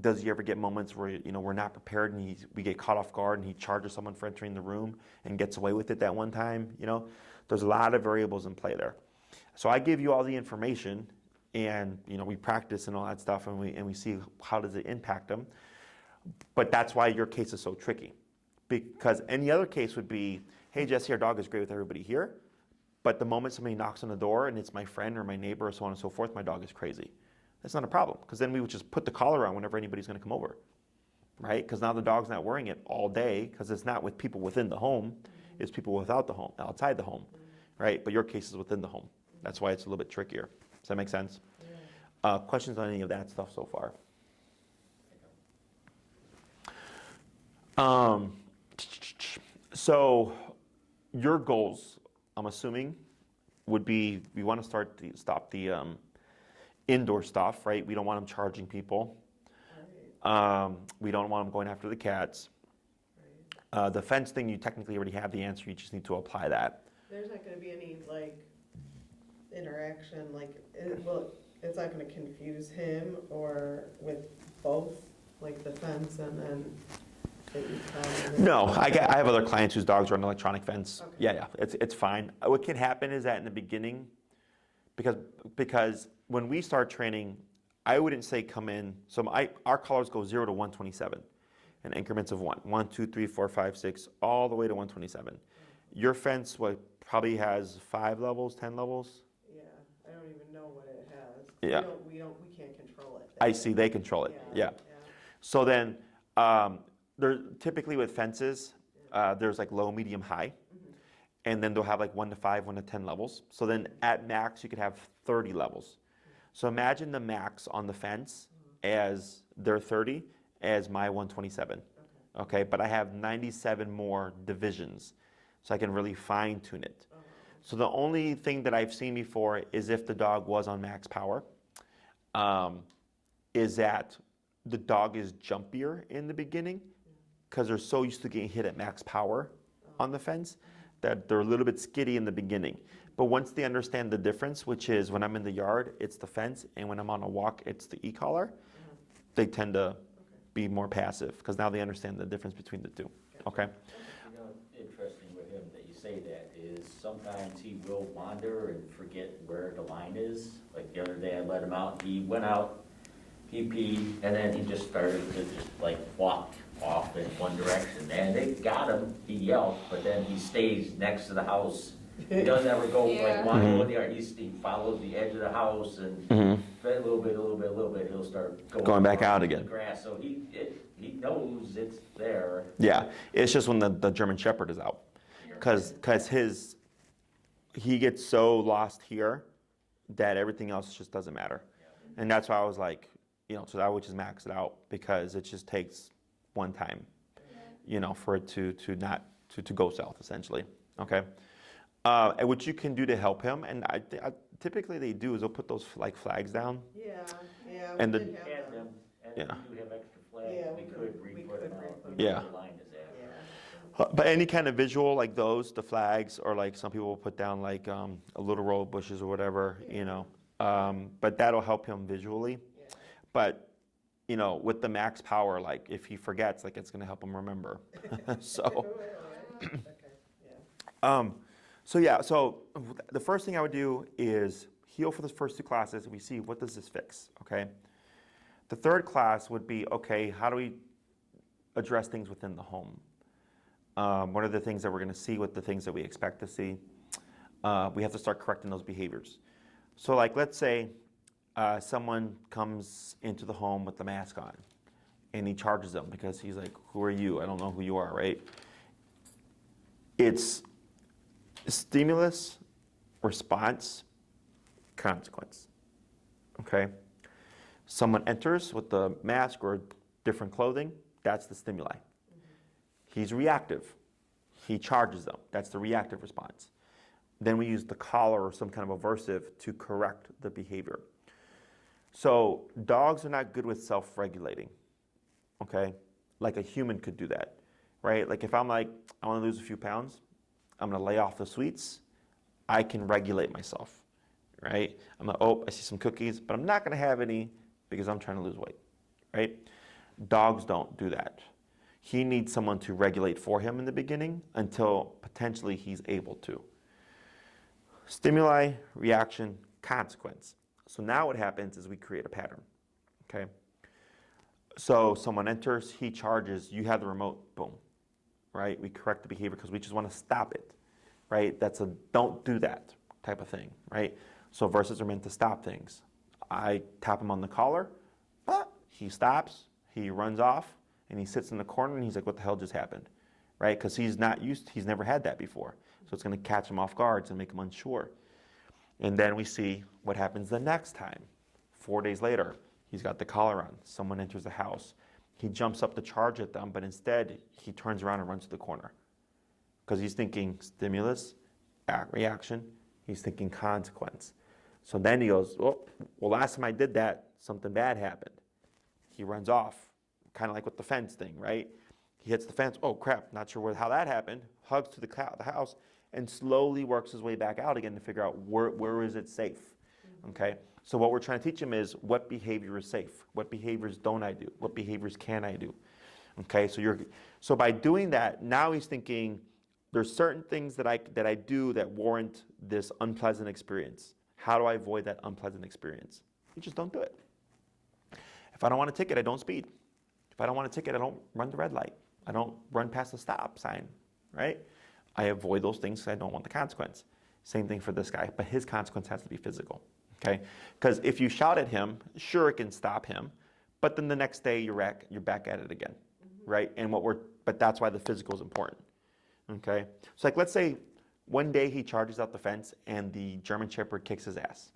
Does he ever get moments where we're not prepared and we get caught off guard and he charges someone for entering the room and gets away with it that one time? There's a lot of variables in play there. So I give you all the information, and we practice and all that stuff, and we see how does it impact them. But that's why your case is so tricky, because any other case would be, hey Jesse, our dog is great with everybody here, but the moment somebody knocks on the door and it's my friend or my neighbor or so on and so forth, my dog is crazy. That's not a problem, because then we would just put the collar on whenever anybody's going to come over, right? Because now the dog's not wearing it all day, because it's not with people within the home, it's people without the home, outside the home, right? But your case is within the home. That's why it's a little bit trickier. Does that make sense? Yeah. Questions on any of that stuff so far? So your goals, I'm assuming, would be we want to stop the indoor stuff, right? We don't want them charging people. Right. We don't want them going after the cats. Right. The fence thing, you technically already have the answer. You just need to apply that. There's not going to be any interaction. It's not going to confuse him or with both, the fence and then the e-com. No, I have other clients whose dogs are on electronic fence. Okay. Yeah, it's fine. What can happen is that in the beginning, because when we start training, I wouldn't say come in. So our collars go 0 to 127 in increments of 1. 1, 2, 3, 4, 5, 6, all the way to 127. Your fence probably has 5 levels, 10 levels. Yeah, I don't even know what it has. Yeah. We can't control it. I see, they control it. Yeah. So then, typically with fences, there's low, medium, high. And then they'll have 1 to 5, 1 to 10 levels. So then at max, you could have 30 levels. So imagine the max on the fence as their 30 as my 127. Okay, but I have 97 more divisions, so I can really fine tune it. So the only thing that I've seen before is if the dog was on max power, is that the dog is jumpier in the beginning because they're so used to getting hit at max power on the fence that they're a little bit skitty in the beginning. But once they understand the difference, which is when I'm in the yard, it's the fence, and when I'm on a walk, it's the e-collar, they tend to be more passive because now they understand the difference between the two. Okay? Interesting with him that you say that is sometimes he will wander and forget where the line is. Like the other day I let him out, he went out, he peed, and then he just started to walk off in one direction. And they got him, he yelped, but then he stays next to the house. He doesn't ever go wandering in the yard. He follows the edge of the house and a little bit, he'll start Going back out the again. grass. So he knows it's there. Yeah, it's just when the German Shepherd is out, because he gets so lost here that everything else just doesn't matter, and that's why I was so I would just max it out because it just takes one time, for it to go south essentially. Okay, and what you can do to help him, and I typically they do is they'll put those flags down. Yeah. And we the- did have And them. if Yeah. we do have extra flags, Yeah, we we could could re-put them out. re-put them. Yeah. Where the line is at. Yeah. But any kind of visual like those, the flags, or some people will put down a little row of bushes or whatever, but that'll help him visually. Yeah. But with the max power, if he forgets, it's going to help him remember. So, Okay. Yeah. so the first thing I would do is heal for the first 2 classes. We see what does this fix, okay? The third class would be, okay, how do we address things within the home? What are the things that we're going to see? What the things that we expect to see? We have to start correcting those behaviors. So let's say someone comes into the home with the mask on and he charges them because he's like, who are you? I don't know who you are, right? It's stimulus, response, consequence, okay? Someone enters with the mask or different clothing, that's the stimuli. He's reactive. He charges them. That's the reactive response. Then we use the collar or some kind of aversive to correct the behavior. So dogs are not good with self-regulating, okay? Like a human could do that, right? If I'm I want to lose a few pounds, I'm gonna lay off the sweets, I can regulate myself, right? I'm like, oh, I see some cookies, but I'm not gonna have any because I'm trying to lose weight, right? Dogs don't do that. He needs someone to regulate for him in the beginning until potentially he's able to. Stimuli, reaction, consequence. So now what happens is we create a pattern, okay? So someone enters, he charges, you have the remote, boom, right? We correct the behavior because we just want to stop it, right? That's a don't do that type of thing, right? So verses are meant to stop things. I tap him on the collar, he stops, he runs off, and he sits in the corner and he's like, what the hell just happened, right? Because he's never had that before. So it's going to catch him off guard and make him unsure. And then we see what happens the next time. 4 days later, he's got the collar on. Someone enters the house. He jumps up to charge at them, but instead he turns around and runs to the corner. Because he's thinking stimulus, reaction, he's thinking consequence. So then he goes, well, last time I did that, something bad happened. He runs off, kind of like with the fence thing, right? He hits the fence, oh crap, not sure how that happened, hugs to the house, and slowly works his way back out again to figure out where is it safe, okay? So what we're trying to teach him is what behavior is safe, what behaviors don't I do, what behaviors can I do, okay? So by doing that, now he's thinking, there's certain things that I do that warrant this unpleasant experience. How do I avoid that unpleasant experience? You just don't do it. If I don't want a ticket, I don't speed. If I don't want a ticket, I don't run the red light. I don't run past the stop sign, right? I avoid those things because I don't want the consequence. Same thing for this guy, but his consequence has to be physical, okay? Because if you shout at him, sure, it can stop him, but then the next day you're back at it again, right? But that's why the physical is important, okay? So like, let's say one day he charges out the fence and the German Shepherd kicks his ass,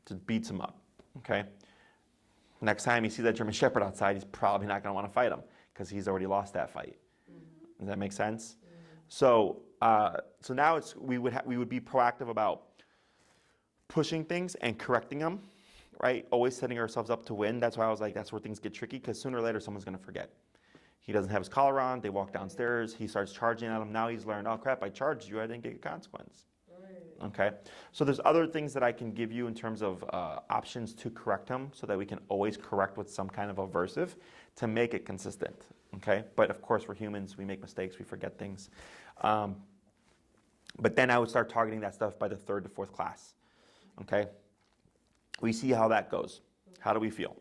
just beats him up, okay? Next time he sees that German Shepherd outside, he's probably not going to want to fight him because he's already lost that fight. Does that make sense? So now we would be proactive about pushing things and correcting them, right? Always setting ourselves up to win. That's why I was like, that's where things get tricky because sooner or later someone's going to forget. He doesn't have his collar on. They walk downstairs. He starts charging at him. Now he's learned, oh crap, I charged you. I didn't get a consequence. Okay, so there's other things that I can give you in terms of options to correct him so that we can always correct with some kind of aversive to make it consistent, okay? But of course, we're humans, we make mistakes, we forget things. But then I would start targeting that stuff by the 3rd to 4th class, okay? We see how that goes. How do we feel?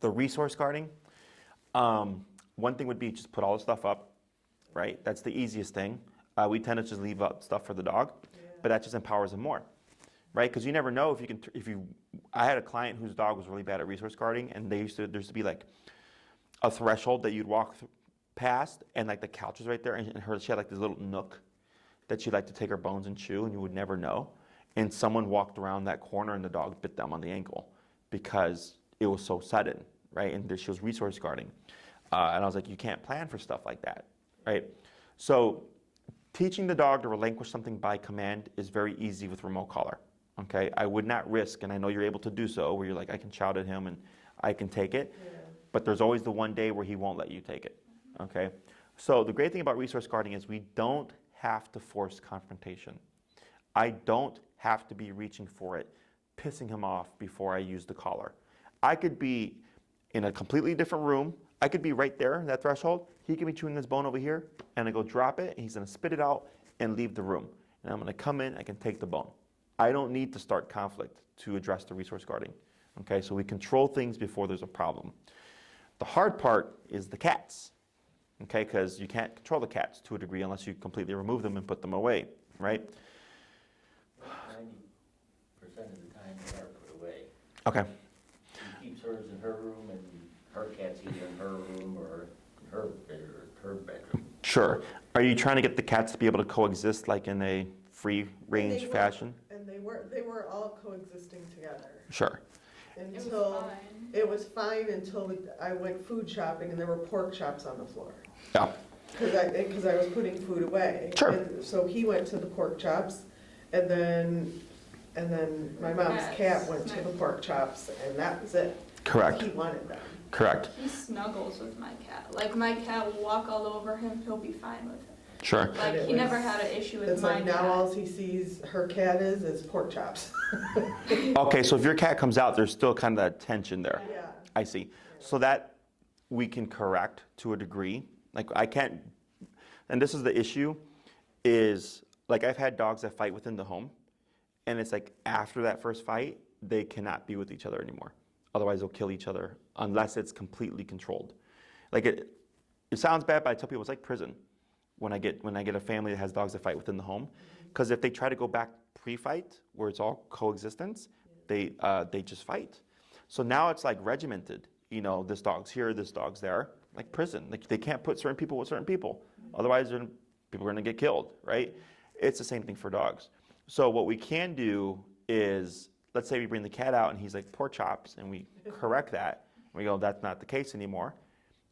The resource guarding, one thing would be just put all the stuff up, right? That's the easiest thing. We tend to just leave out stuff for the dog, but that just empowers him more, right? Because you never know I had a client whose dog was really bad at resource guarding, and there used to be like a threshold that you'd walk past, and like the couch was right there, and she had like this little nook that she'd like to take her bones and chew, and you would never know. And someone walked around that corner, and the dog bit them on the ankle because it was so sudden, right? And she was resource guarding, and I was like, you can't plan for stuff like that, right? So teaching the dog to relinquish something by command is very easy with remote collar, okay? I would not risk, and I know you're able to do so, where you're like, I can shout at him and I can take it, but there's always the one day where he won't let you take it, okay? So the great thing about resource guarding is we don't have to force confrontation. I don't have to be reaching for it, pissing him off before I use the collar. I could be in a completely different room. I could be right there, that threshold. He could be chewing his bone over here, and I go drop it, and he's gonna spit it out and leave the room. And I'm gonna come in, I can take the bone. I don't need to start conflict to address the resource guarding. Okay, so we control things before there's a problem. The hard part is the cats, okay, because you can't control the cats to a degree unless you completely remove them and put them away, right? 90% of the time they are put away. Okay. She keeps hers in her room, and her cat's either in her room or in her bedroom. Sure. Are you trying to get the cats to be able to coexist like in a free range fashion? And they were all coexisting together. Sure. It was fine until I went food shopping and there were pork chops on the floor. Yeah. Because I was putting food away. Sure. And so he went to the pork chops, and then my mom's cat went to the pork chops, and that was it. Correct. He wanted them. Correct. He snuggles with my cat. Like, my cat will walk all over him, he'll be fine with it. Sure. Like, he never had an issue with It's my like now cat. all he sees her cat is pork chops. Okay, so if your cat comes out, there's still kind of that tension there. Yeah. I see. So that we can correct to a degree. Like I can't, and this is the issue, is like I've had dogs that fight within the home, and it's like after that first fight, they cannot be with each other anymore. Otherwise, they'll kill each other unless it's completely controlled. Like it sounds bad, but I tell people it's like prison when I get a family that has dogs that fight within the home, because if they try to go back pre-fight where it's all coexistence, they just fight. So now it's like regimented. You know, this dog's here, this dog's there, like prison. Like they can't put certain people with certain people, otherwise people are going to get killed, right? It's the same thing for dogs. So what we can do is, let's say we bring the cat out and he's like pork chops, and we correct that. We go, that's not the case anymore.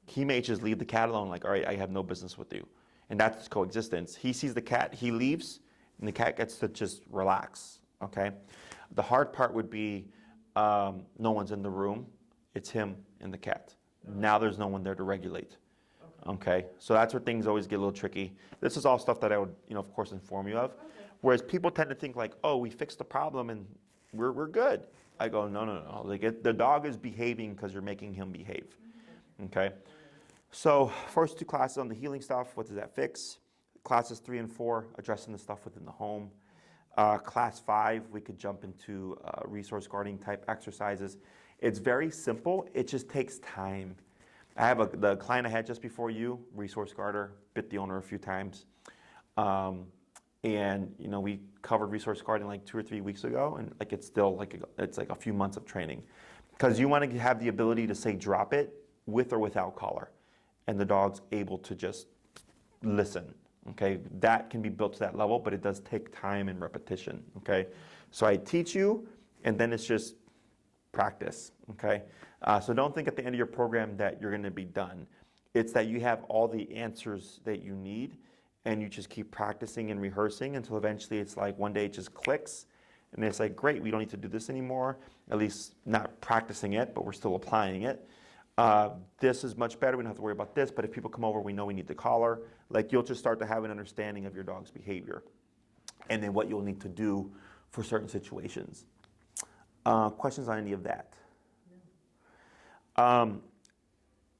He may just leave the cat alone, like, all right, I have no business with you. And that's coexistence. He sees the cat, he leaves, and the cat gets to just relax, okay? The hard part would be no one's in the room. It's him and the cat. Now there's no one there to regulate, okay? So that's where things always get a little tricky. This is all stuff that I would, of course, inform you of. Whereas people tend to think like, oh, we fixed the problem and we're good. I go, no. Like the dog is behaving because you're making him behave, okay? So first two classes on the healing stuff, what does that fix? Classes 3 and 4, addressing the stuff within the home. Class 5, we could jump into resource guarding type exercises. It's very simple, it just takes time. I have the client I had just before you, resource guarder, bit the owner a few times. And we covered resource guarding like 2 or 3 weeks ago, and like it's still like it's like a few months of training. Because you want to have the ability to say drop it with or without collar, and the dog's able to just listen, okay? That can be built to that level, but it does take time and repetition, okay? So I teach you, and then it's just practice, okay? So don't think at the end of your program that you're gonna be done. It's that you have all the answers that you need, and you just keep practicing and rehearsing until eventually it's like one day it just clicks, and it's like, great, we don't need to do this anymore, at least not practicing it, but we're still applying it. This is much better, we don't have to worry about this, but if people come over, we know we need the collar. Like you'll just start to have an understanding of your dog's behavior and then what you'll need to do for certain situations. Questions on any of that? No.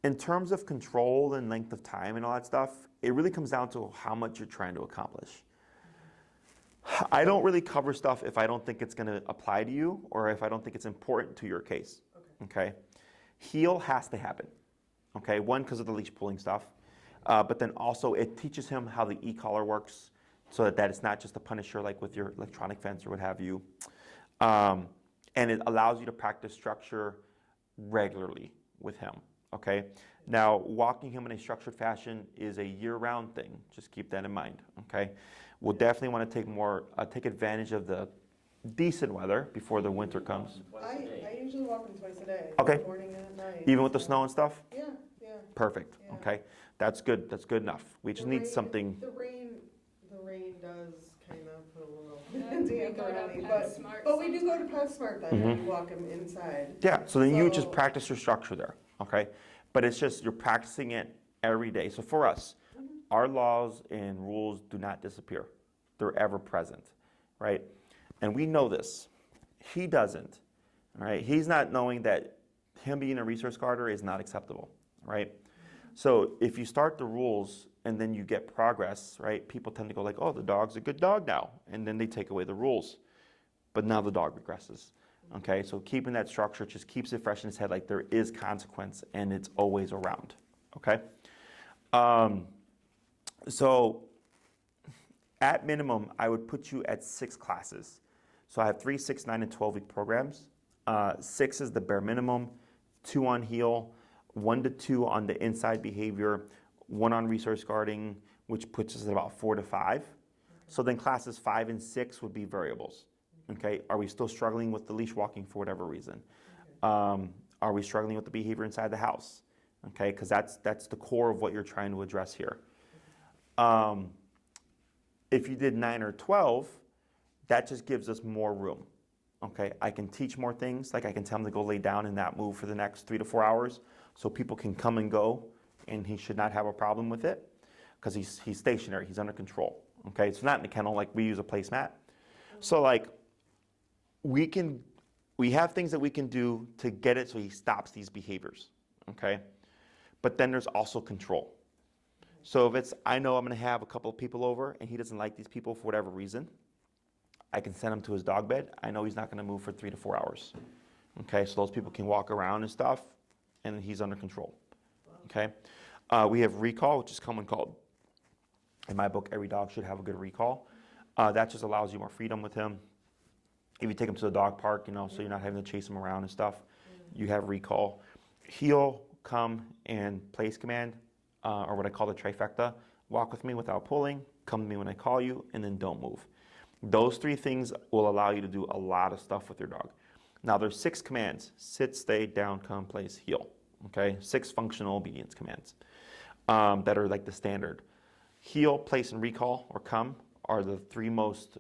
In terms of control and length of time and all that stuff, it really comes down to how much you're trying to accomplish. I don't really cover stuff if I don't think it's going to apply to you or if I don't think it's important to your case. Okay? Heel has to happen, okay? One, because of the leash pulling stuff, but then also it teaches him how the e-collar works so that it's not just a punisher like with your electronic fence or what have you. And it allows you to practice structure regularly with him, okay? Now, walking him in a structured fashion is a year-round thing. Just keep that in mind, okay? We'll definitely want to take advantage of the decent weather before the winter comes. I usually walk them twice a day. Okay. In the morning and at night. Even with the snow and stuff? Yeah. Perfect, Yeah. okay? That's good enough. We just need something. The rain does kind of put a little We go to damper on me, PetSmart but we do go to PetSmart then, and we walk them inside. Yeah, so then you just So- practice your structure there, okay? But it's just you're practicing it every day. So for us, our laws and rules do not disappear. They're ever present, right? And we know this. He doesn't, all right? He's not knowing that him being a resource guarder is not acceptable, right? So if you start the rules and then you get progress, right, people tend to go like, oh, the dog's a good dog now. And then they take away the rules. But now the dog regresses, okay? So keeping that structure just keeps it fresh in his head, like there is consequence and it's always around, okay? So at minimum, I would put you at 6 classes. So I have 3, 6, 9, and 12-week programs. 6 is the bare minimum, 2 on heel, 1 to 2 on the inside behavior, 1 on resource guarding, which puts us at about 4 to 5. So then classes 5 and 6 would be variables. Okay, are we still struggling with the leash walking for whatever reason? Are we struggling with the behavior inside the house? Okay, because that's the core of what you're trying to address here. If you did 9 or 12, that just gives us more room. Okay, I can teach more things, like I can tell him to go lay down and not move for the next 3 to 4 hours, so people can come and go, and he should not have a problem with it. because he's stationary, he's under control. Okay, it's not in the kennel like we use a placemat. So like we have things that we can do to get it so he stops these behaviors. Okay, but then there's also control. So if it's, I know I'm going to have a couple of people over and he doesn't like these people for whatever reason, I can send him to his dog bed. I know he's not going to move for 3 to 4 hours. Okay, so those people can walk around and stuff, and he's under control. Okay, we have recall, which is common called. In my book, every dog should have a good recall. That just allows you more freedom with him. If you take him to the dog park, so you're not having to chase him around and stuff, you have recall. Heel, come, and place command, or what I call the trifecta. Walk with me without pulling, come to me when I call you, and then don't move. Those 3 things will allow you to do a lot of stuff with your dog. Now there's 6 commands: sit, stay, down, come, place, heel. Okay, 6 functional obedience commands that are like the standard. Heel, place, and recall, or come, are the 3 most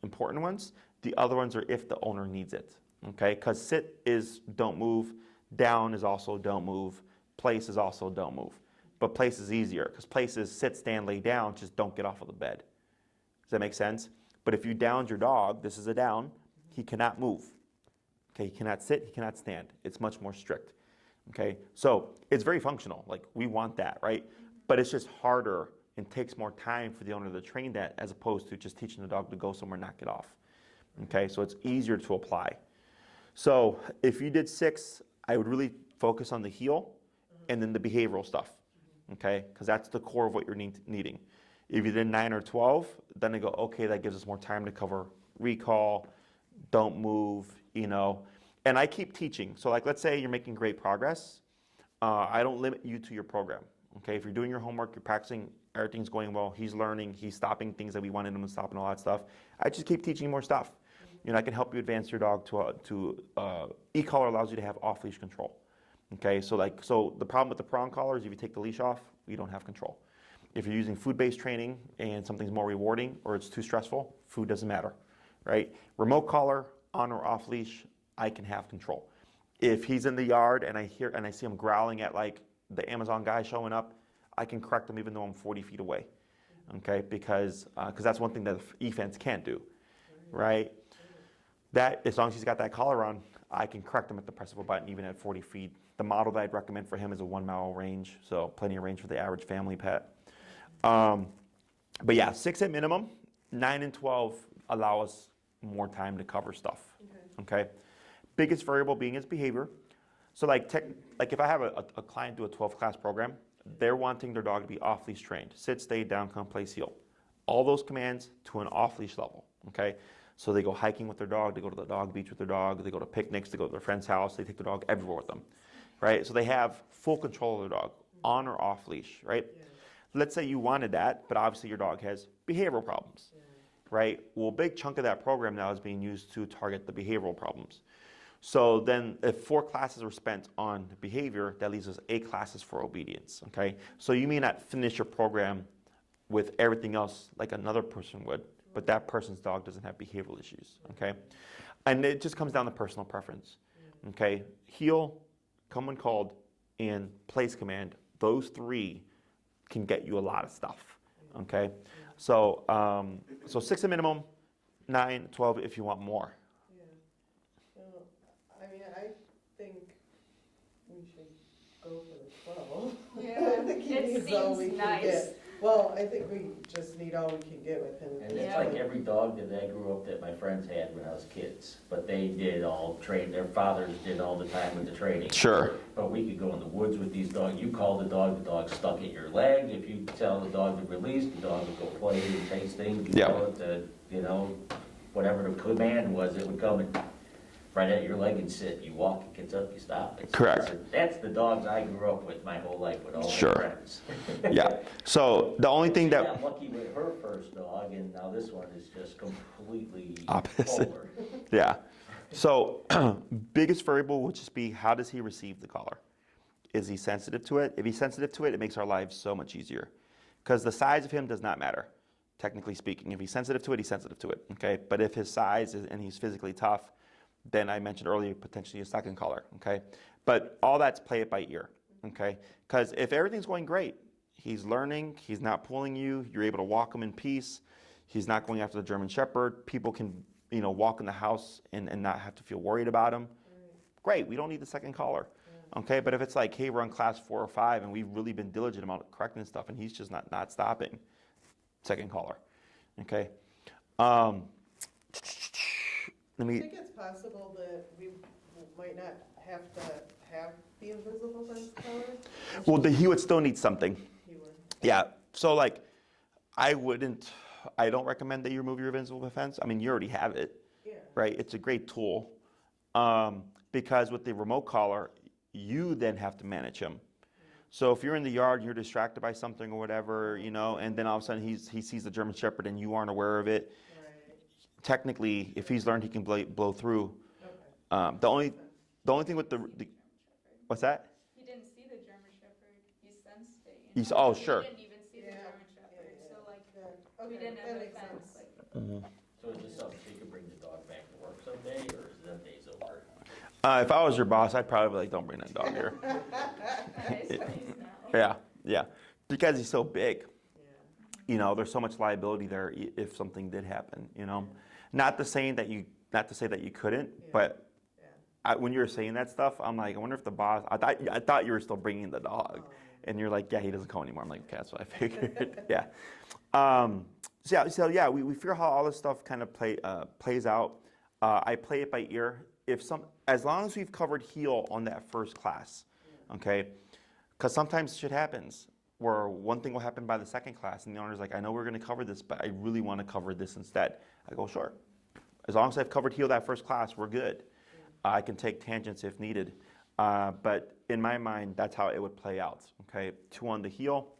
important ones. The other ones are if the owner needs it. Okay, because sit is don't move, down is also don't move, place is also don't move. But place is easier because place is sit, stand, lay down, just don't get off of the bed. Does that make sense? But if you downed your dog, this is a down, he cannot move. Okay, he cannot sit, he cannot stand. It's much more strict. Okay, so it's very functional. Like we want that, right? But it's just harder and takes more time for the owner to train that as opposed to just teaching the dog to go somewhere and not get off. Okay, so it's easier to apply. So if you did 6, I would really focus on the heel and then the behavioral stuff. Okay, because that's the core of what you're needing. If you did 9 or 12, then I go, okay, that gives us more time to cover recall, don't move, And I keep teaching. So like, let's say you're making great progress. I don't limit you to your program. Okay, if you're doing your homework, you're practicing, everything's going well, he's learning, he's stopping things that we wanted him to stop and all that stuff. I just keep teaching more stuff. I can help you advance your dog to e-collar allows you to have off-leash control. Okay, so the problem with the prong collar is if you take the leash off, you don't have control. If you're using food-based training and something's more rewarding or it's too stressful, food doesn't matter, right? Remote collar, on or off leash, I can have control. If he's in the yard and I see him growling at like the Amazon guy showing up, I can correct him even though I'm 40 feet away, okay? Because that's one thing that the e-fence can't do, right? That, as long as he's got that collar on, I can correct him at the press of a button even at 40 feet. The model that I'd recommend for him is a 1 mile range, so plenty of range for the average family pet. But yeah, 6 at minimum, 9 and 12 allow us more time to cover stuff, okay? Biggest variable being his behavior. So like if I have a client do a 12-class program, they're wanting their dog to be off-leash trained. Sit, stay, down, come, place, heel. All those commands to an off-leash level, okay? So they go hiking with their dog, they go to the dog beach with their dog, they go to picnics, they go to their friend's house, they take the dog everywhere with them, right? So they have full control of their dog, on or off leash, right? Yeah. Let's say you wanted that, but obviously your dog has behavioral problems, right? Well, a big chunk of that program now is being used to target the behavioral problems. So then if 4 classes were spent on behavior, that leaves us 8 classes for obedience, okay? So you may not finish your program with everything else like another person would, but that person's dog doesn't have behavioral issues, okay? And it just comes down to personal preference, okay? Heel, come when called, and place command, those 3 can get you a lot of stuff, okay? So 6 at minimum, 9, 12 if you want more. Yeah. Well, I mean, I think we should go for the 12. Yeah, I think he it needs all we seems can nice. get. Well, I think we just need all we can get with him. And it's like every dog that I grew up that my friends had when I was kids, but they did all train, their fathers did all the time with the training. Sure. But we could go in the woods with these dogs, you call the dog stuck at your leg, if you tell the dog to release, the dog would go play and chase things, whatever the command was, it would come and right at your leg and sit, you walk, it gets up, you stop. Correct. That's the dogs I grew up with my whole life with all my Sure. friends. Yeah, so the only thing She that, got lucky with her first dog, and now this one is just completely Opposite. polar. yeah. So biggest variable would just be how does he receive the collar? Is he sensitive to it? If he's sensitive to it, it makes our lives so much easier. Because the size of him does not matter, technically speaking. If he's sensitive to it, he's sensitive to it, okay? But if his size is, and he's physically tough, then I mentioned earlier, potentially a second collar, okay? But all that's play it by ear, okay? Because if everything's going great, He's learning. He's not pulling you. You're able to walk him in peace. He's not going after the German Shepherd. People can, walk in the house and not have to feel worried about him. Great. We don't need the second collar. Okay. But if it's like, hey, we're on class 4 or 5 and we've really been diligent about correcting stuff and he's just not stopping, second collar. Okay. Let I me. think it's possible that we might not have to have the invisible fence collar. Well, he would still need something. He would. Yeah. So like, I don't recommend that you remove your invisible fence. I mean, you already have it, Yeah. right? It's a great tool. Because with the remote collar, you then have to manage him. So if you're in the yard and you're distracted by something or whatever, and then all of a sudden he sees the German Shepherd and you aren't aware of it, Right. technically, if he's learned he can blow through. Okay. The only thing with the what's that? He didn't see the German Shepherd. He sensed it. Oh, sure. He didn't even see the Yeah. German Shepherd. Yeah. So like, Yeah. we Okay, didn't that have a makes fence. sense. Like, So is this something you could bring the dog back to work someday, or is that days over? If I was your boss, I'd probably be like, don't bring that dog here. okay, so he's now. Yeah. Because he's so big. Yeah. There's so much liability there if something did happen, Not to say that you couldn't, Yeah. but Yeah. when you were saying that stuff, I'm like, I wonder if the boss, I thought you were still bringing the dog. Oh. And you're like, yeah, he doesn't come anymore. I'm like, okay, that's what I figured. Yeah. So we figure how all this stuff kind of plays out. I play it by ear. As long as we've covered heel on that first class, okay? Because sometimes shit happens where one thing will happen by the second class, and the owner's like, I know we're going to cover this, but I really want to cover this instead. I go, sure. As long as I've covered heel that first class, we're good. I can take tangents if needed. But in my mind, that's how it would play out. Okay, 2 on the heel,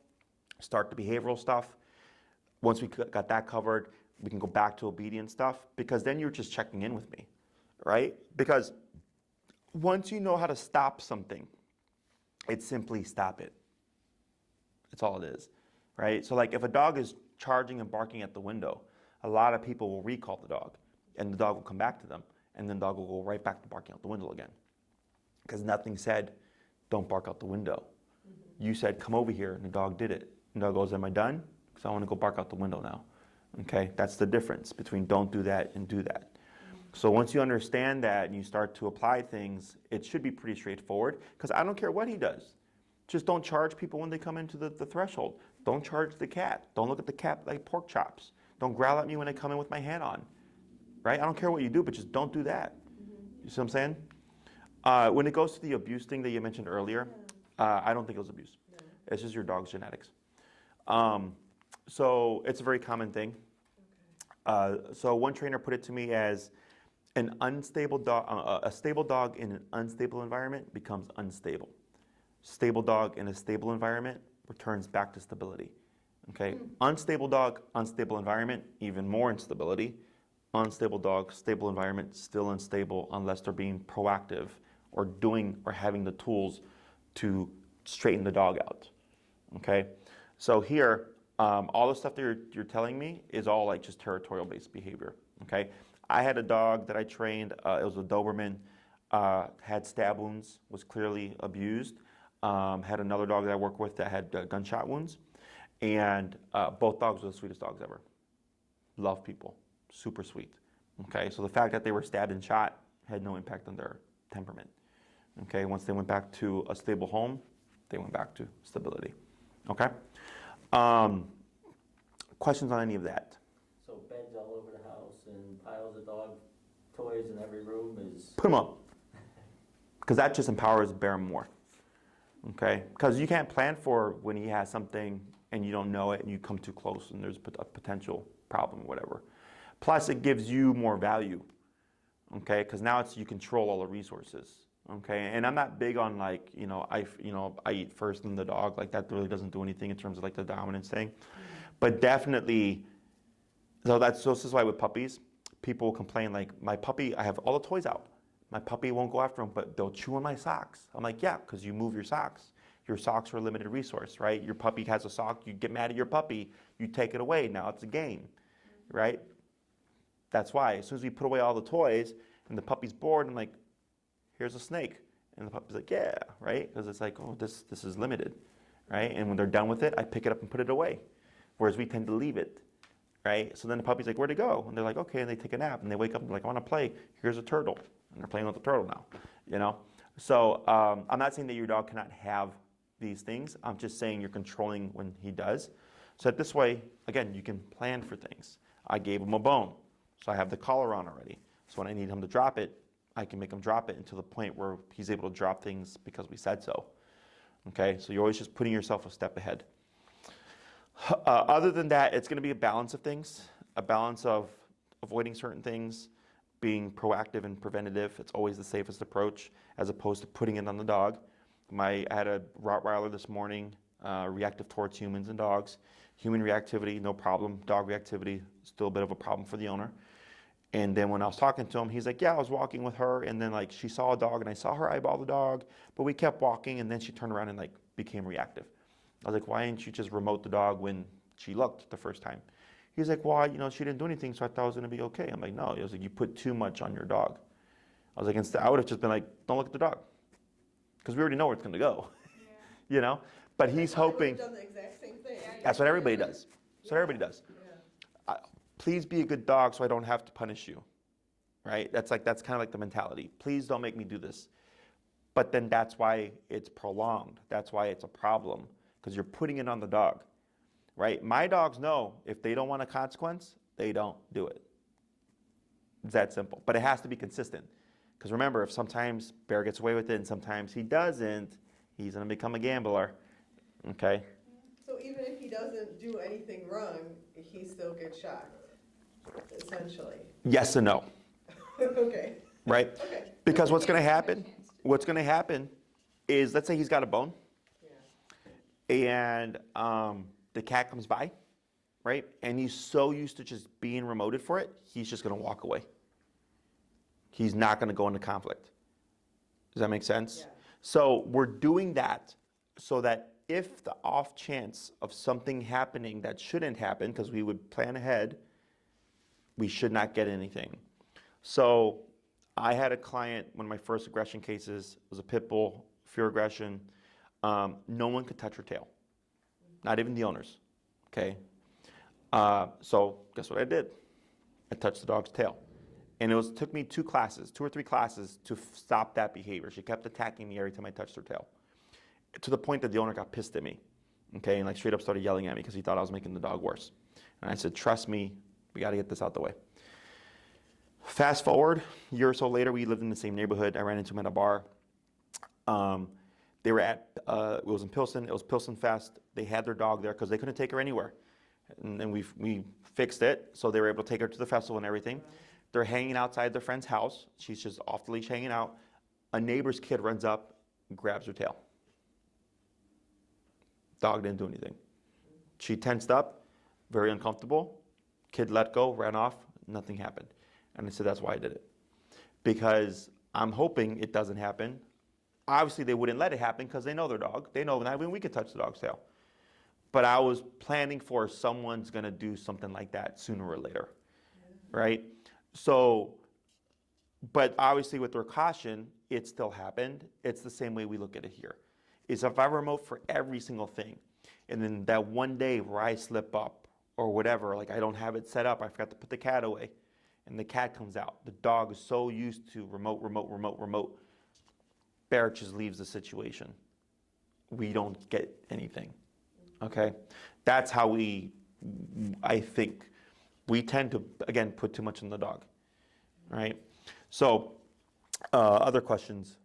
start the behavioral stuff. Once we got that covered, we can go back to obedience stuff, because then you're just checking in with me, right? Because once you know how to stop something, it's simply stop it. That's all it is, right? So like if a dog is charging and barking at the window, a lot of people will recall the dog, and the dog will come back to them, and then the dog will go right back to barking out the window again. Because nothing said, don't bark out the window. You said, come over here, and the dog did it. And the dog goes, am I done? Because I want to go bark out the window now. Okay, that's the difference between don't do that and do that. So once you understand that and you start to apply things, it should be pretty straightforward, because I don't care what he does. Just don't charge people when they come into the threshold. Don't charge the cat. Don't look at the cat like pork chops. Don't growl at me when I come in with my hat on. Right? I don't care what you do, but just don't do that. You see what I'm saying? When it goes to the abuse thing that you mentioned earlier, I don't think it was abuse. No. It's just your dog's genetics. So it's a very common thing. So one trainer put it to me as an unstable dog, a stable dog in an unstable environment becomes unstable. Stable dog in a stable environment returns back to stability. Okay, unstable dog, unstable environment, even more instability. Unstable dog, stable environment, still unstable unless they're being proactive or doing or having the tools to straighten the dog out. Okay, so here, all the stuff that you're telling me is all like just territorial based behavior. Okay, I had a dog that I trained, it was a Doberman, had stab wounds, was clearly abused. Had another dog that I work with that had gunshot wounds, and both dogs were the sweetest dogs ever. Love people, super sweet. Okay, so the fact that they were stabbed and shot had no impact on their temperament. Okay, once they went back to a stable home, they went back to stability. Okay, questions on any of that? So beds all over the house and piles of dog toys in every room is, Put them up, because that just empowers Bear more. Okay, because you can't plan for when he has something and you don't know it and you come too close and there's a potential problem or whatever. Plus, it gives you more value. Okay, because now you control all the resources. Okay, and I'm not big on like I eat first and the dog, like that really doesn't do anything in terms of like the dominance thing. But definitely, so this is why with puppies, people will complain like, my puppy, I have all the toys out. My puppy won't go after them, but they'll chew on my socks. I'm like, yeah, because you move your socks. Your socks are a limited resource, right? Your puppy has a sock, you get mad at your puppy, you take it away, now it's a game, right? That's why, as soon as we put away all the toys and the puppy's bored, I'm like, here's a snake. And the puppy's like, yeah, right? Because it's like, oh, this is limited, right? And when they're done with it, I pick it up and put it away. Whereas we tend to leave it, right? So then the puppy's like, where'd it go? And they're like, okay, and they take a nap, and they wake up and they're like, I want to play. Here's a turtle. And they're playing with the turtle now, you know? So I'm not saying that your dog cannot have these things. I'm just saying you're controlling when he does. So that this way, again, you can plan for things. I gave him a bone, so I have the collar on already. So when I need him to drop it, I can make him drop it until the point where he's able to drop things because we said so. Okay, so you're always just putting yourself a step ahead. Other than that, it's going to be a balance of things, a balance of avoiding certain things, being proactive and preventative. It's always the safest approach as opposed to putting it on the dog. I had a Rottweiler this morning, reactive towards humans and dogs. Human reactivity, no problem. Dog reactivity, still a bit of a problem for the owner. And then when I was talking to him, he's like, yeah, I was walking with her, and then like she saw a dog, and I saw her eyeball the dog, but we kept walking, and then she turned around and like became reactive. I was like, why didn't you just remote the dog when she looked the first time? He's like, well, you know, she didn't do anything, so I thought it was going to be okay. I'm like, no. He was like, you put too much on your dog. I was like, instead, I would have just been like, don't look at the dog, because we already know where it's going to go, Yeah. you know? But he's I would've hoping. done the exact same thing. That's what everybody does. That's what everybody does. Yeah. Please be a good dog so I don't have to punish you, right? That's kind of like the mentality. Please don't make me do this. But then that's why it's prolonged. That's why it's a problem, because you're putting it on the dog, right? My dogs know if they don't want a consequence, they don't do it. It's that simple. But it has to be consistent. Because remember, if sometimes Bear gets away with it and sometimes he doesn't, he's going to become a gambler, okay? So even if he doesn't do anything wrong, he still gets shocked, essentially. Yes and no, Okay. right? Okay. Because what's going to Give him a happen? chance to- What's going to happen is, let's say he's got a bone, Yeah. and the cat comes by, right? And he's so used to just being remoted for it, he's just going to walk away. He's not going to go into conflict. Does that make sense? Yeah. So we're doing that so that if the off chance of something happening that shouldn't happen, because we would plan ahead, we should not get anything. So I had a client, one of my first aggression cases was a pit bull, fear aggression. No one could touch her tail, not even the owners, okay? So guess what I did? I touched the dog's tail. And it took me 2 or 3 classes to stop that behavior. She kept attacking me every time I touched her tail, to the point that the owner got pissed at me, okay, and like straight up started yelling at me because he thought I was making the dog worse. And I said, trust me, we got to get this out the way. Fast forward, a year or so later, we lived in the same neighborhood. I ran into him at a bar. They were at, it was in Pilsen. It was Pilsen Fest. They had their dog there because they couldn't take her anywhere. And then we fixed it, so they were able to take her to the festival and everything. They're hanging outside their friend's house. She's just off the leash hanging out. A neighbor's kid runs up and grabs her tail. Dog didn't do anything. She tensed up, very uncomfortable. Kid let go, ran off, nothing happened. And I said, that's why I did it. Because I'm hoping it doesn't happen. Obviously, they wouldn't let it happen because they know their dog. They know that we could touch the dog's tail. But I was planning for someone's going to do something like that sooner or later, right? So, but obviously with their caution, it still happened. It's the same way we look at it here. Is if I remote for every single thing, and then that one day where I slip up or whatever, like I don't have it set up, I forgot to put the cat away, and the cat comes out. The dog is so used to remote. Bear just leaves the situation. We don't get anything, okay? That's how I think, we tend to, again, put too much on the dog, right? So, other questions?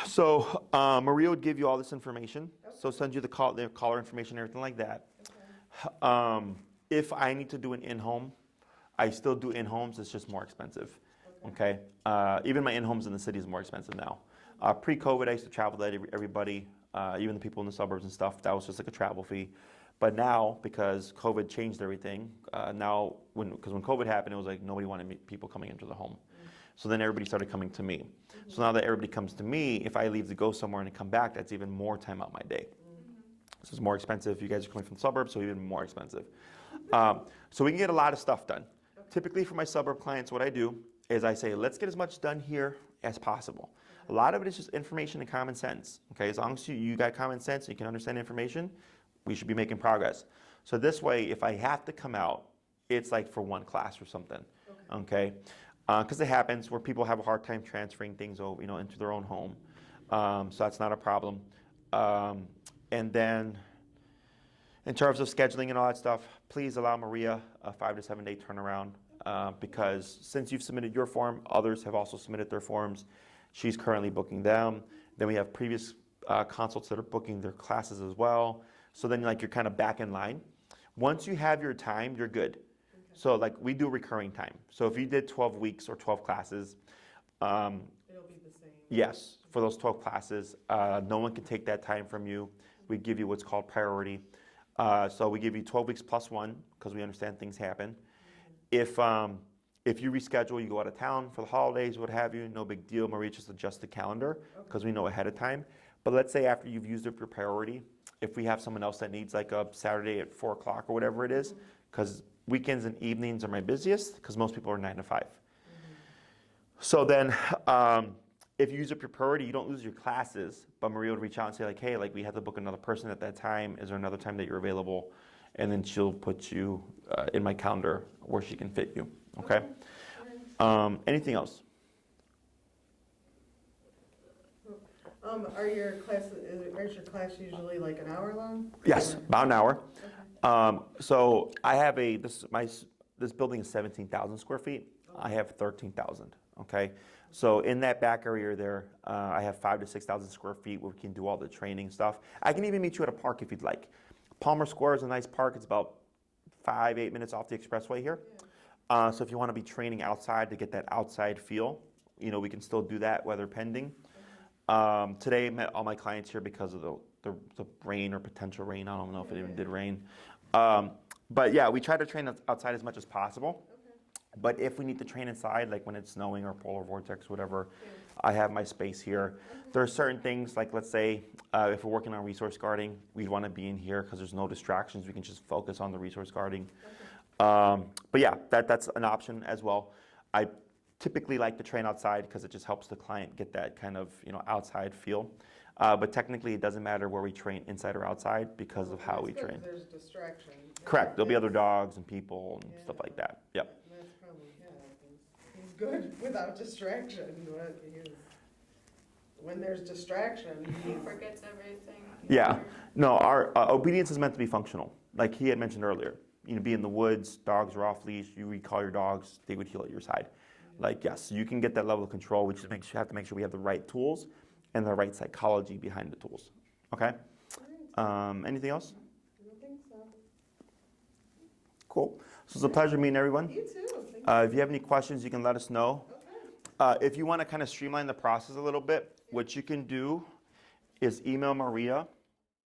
So, Maria would give you all this information. So send you the caller information, everything like that. Okay. If I need to do an in-home, I still do in-homes, it's just more expensive, okay? Even my in-homes in the city is more expensive now. Pre-COVID, I used to travel to everybody, even the people in the suburbs and stuff. That was just like a travel fee. But now, because COVID changed everything, now, because when COVID happened, it was like nobody wanted people coming into the home. So then everybody started coming to me. So now that everybody comes to me, if I leave to go somewhere and come back, that's even more time out my day. So it's more expensive. You guys are coming from the suburbs, so even more expensive. So we can get a lot of stuff done. Typically for my suburb clients, what I do is I say, let's get as much done here as possible. A lot of it is just information and common sense. Okay, as long as you got common sense, you can understand information, we should be making progress. So this way, if I have to come out, it's like for one class or something. Okay, because it happens where people have a hard time transferring things over, into their own home. So that's not a problem. And then, in terms of scheduling and all that stuff, please allow Maria a 5 to 7 day turnaround because since you've submitted your form, others have also submitted their forms. She's currently booking them. Then we have previous consults that are booking their classes as well. So then you're kind of back in line. Once you have your time, you're good. Okay. So we do recurring time. So if you did 12 weeks or 12 classes, It'll be the same. yes, for those 12 classes, no one can take that time from you. We give you what's called priority. So we give you 12 weeks plus one because we understand things happen. If you reschedule, you go out of town for the holidays, what have you, no big deal. Maria just adjusts the calendar because we know ahead of time. But let's say after you've used up your priority, if we have someone else that needs a Saturday at 4 o'clock or whatever it is, because weekends and evenings are my busiest because most people are 9 to 5. So then if you use up your priority, you don't lose your classes, but Maria would reach out and say hey, we have to book another person at that time. Is there another time that you're available? And then she'll put you in my calendar where she can fit you, okay? Anything else? Is your class usually an hour long? Yes, Or- about an hour. Okay. So I have this building is 17,000 square feet. I have 13,000, okay? So in that back area there, I have 5,000 to 6,000 square feet where we can do all the training stuff. I can even meet you at a park if you'd like. Palmer Square is a nice park. It's about 5-8 minutes off the expressway here. So if you want to be training outside to get that outside feel, we can still do that, weather pending. Today I met all my clients here because of the rain or potential rain. I don't know if it even did rain. But yeah, we try to train outside as much as possible. But if we need to train inside, when it's snowing or polar vortex, whatever, I have my space here. There are certain things, let's say, if we're working on resource guarding, we'd want to be in here because there's no distractions. We can just focus on the resource guarding. But yeah, that's an option as well. I typically like to train outside because it just helps the client get that kind of outside feel. But technically, it doesn't matter where we train, inside or outside, because of how we That's good, train. There's distraction. Correct. There'll be other dogs and people and stuff like that. Yep. That's probably, he's good without distraction, but when there's distraction, He forgets everything. Yeah. No, our obedience is meant to be functional. Like he had mentioned earlier, be in the woods, dogs are off leash, you recall your dogs, they would heel at your side. Yes, you can get that level of control. We just have to make sure we have the right tools and the right psychology behind the tools. Okay? Anything else? I don't think so. Cool. So it's a pleasure meeting everyone. You too. Thank you. If you have any questions, you can let us know. Okay. If you want to kind of streamline the process a little bit, what you can do is email Maria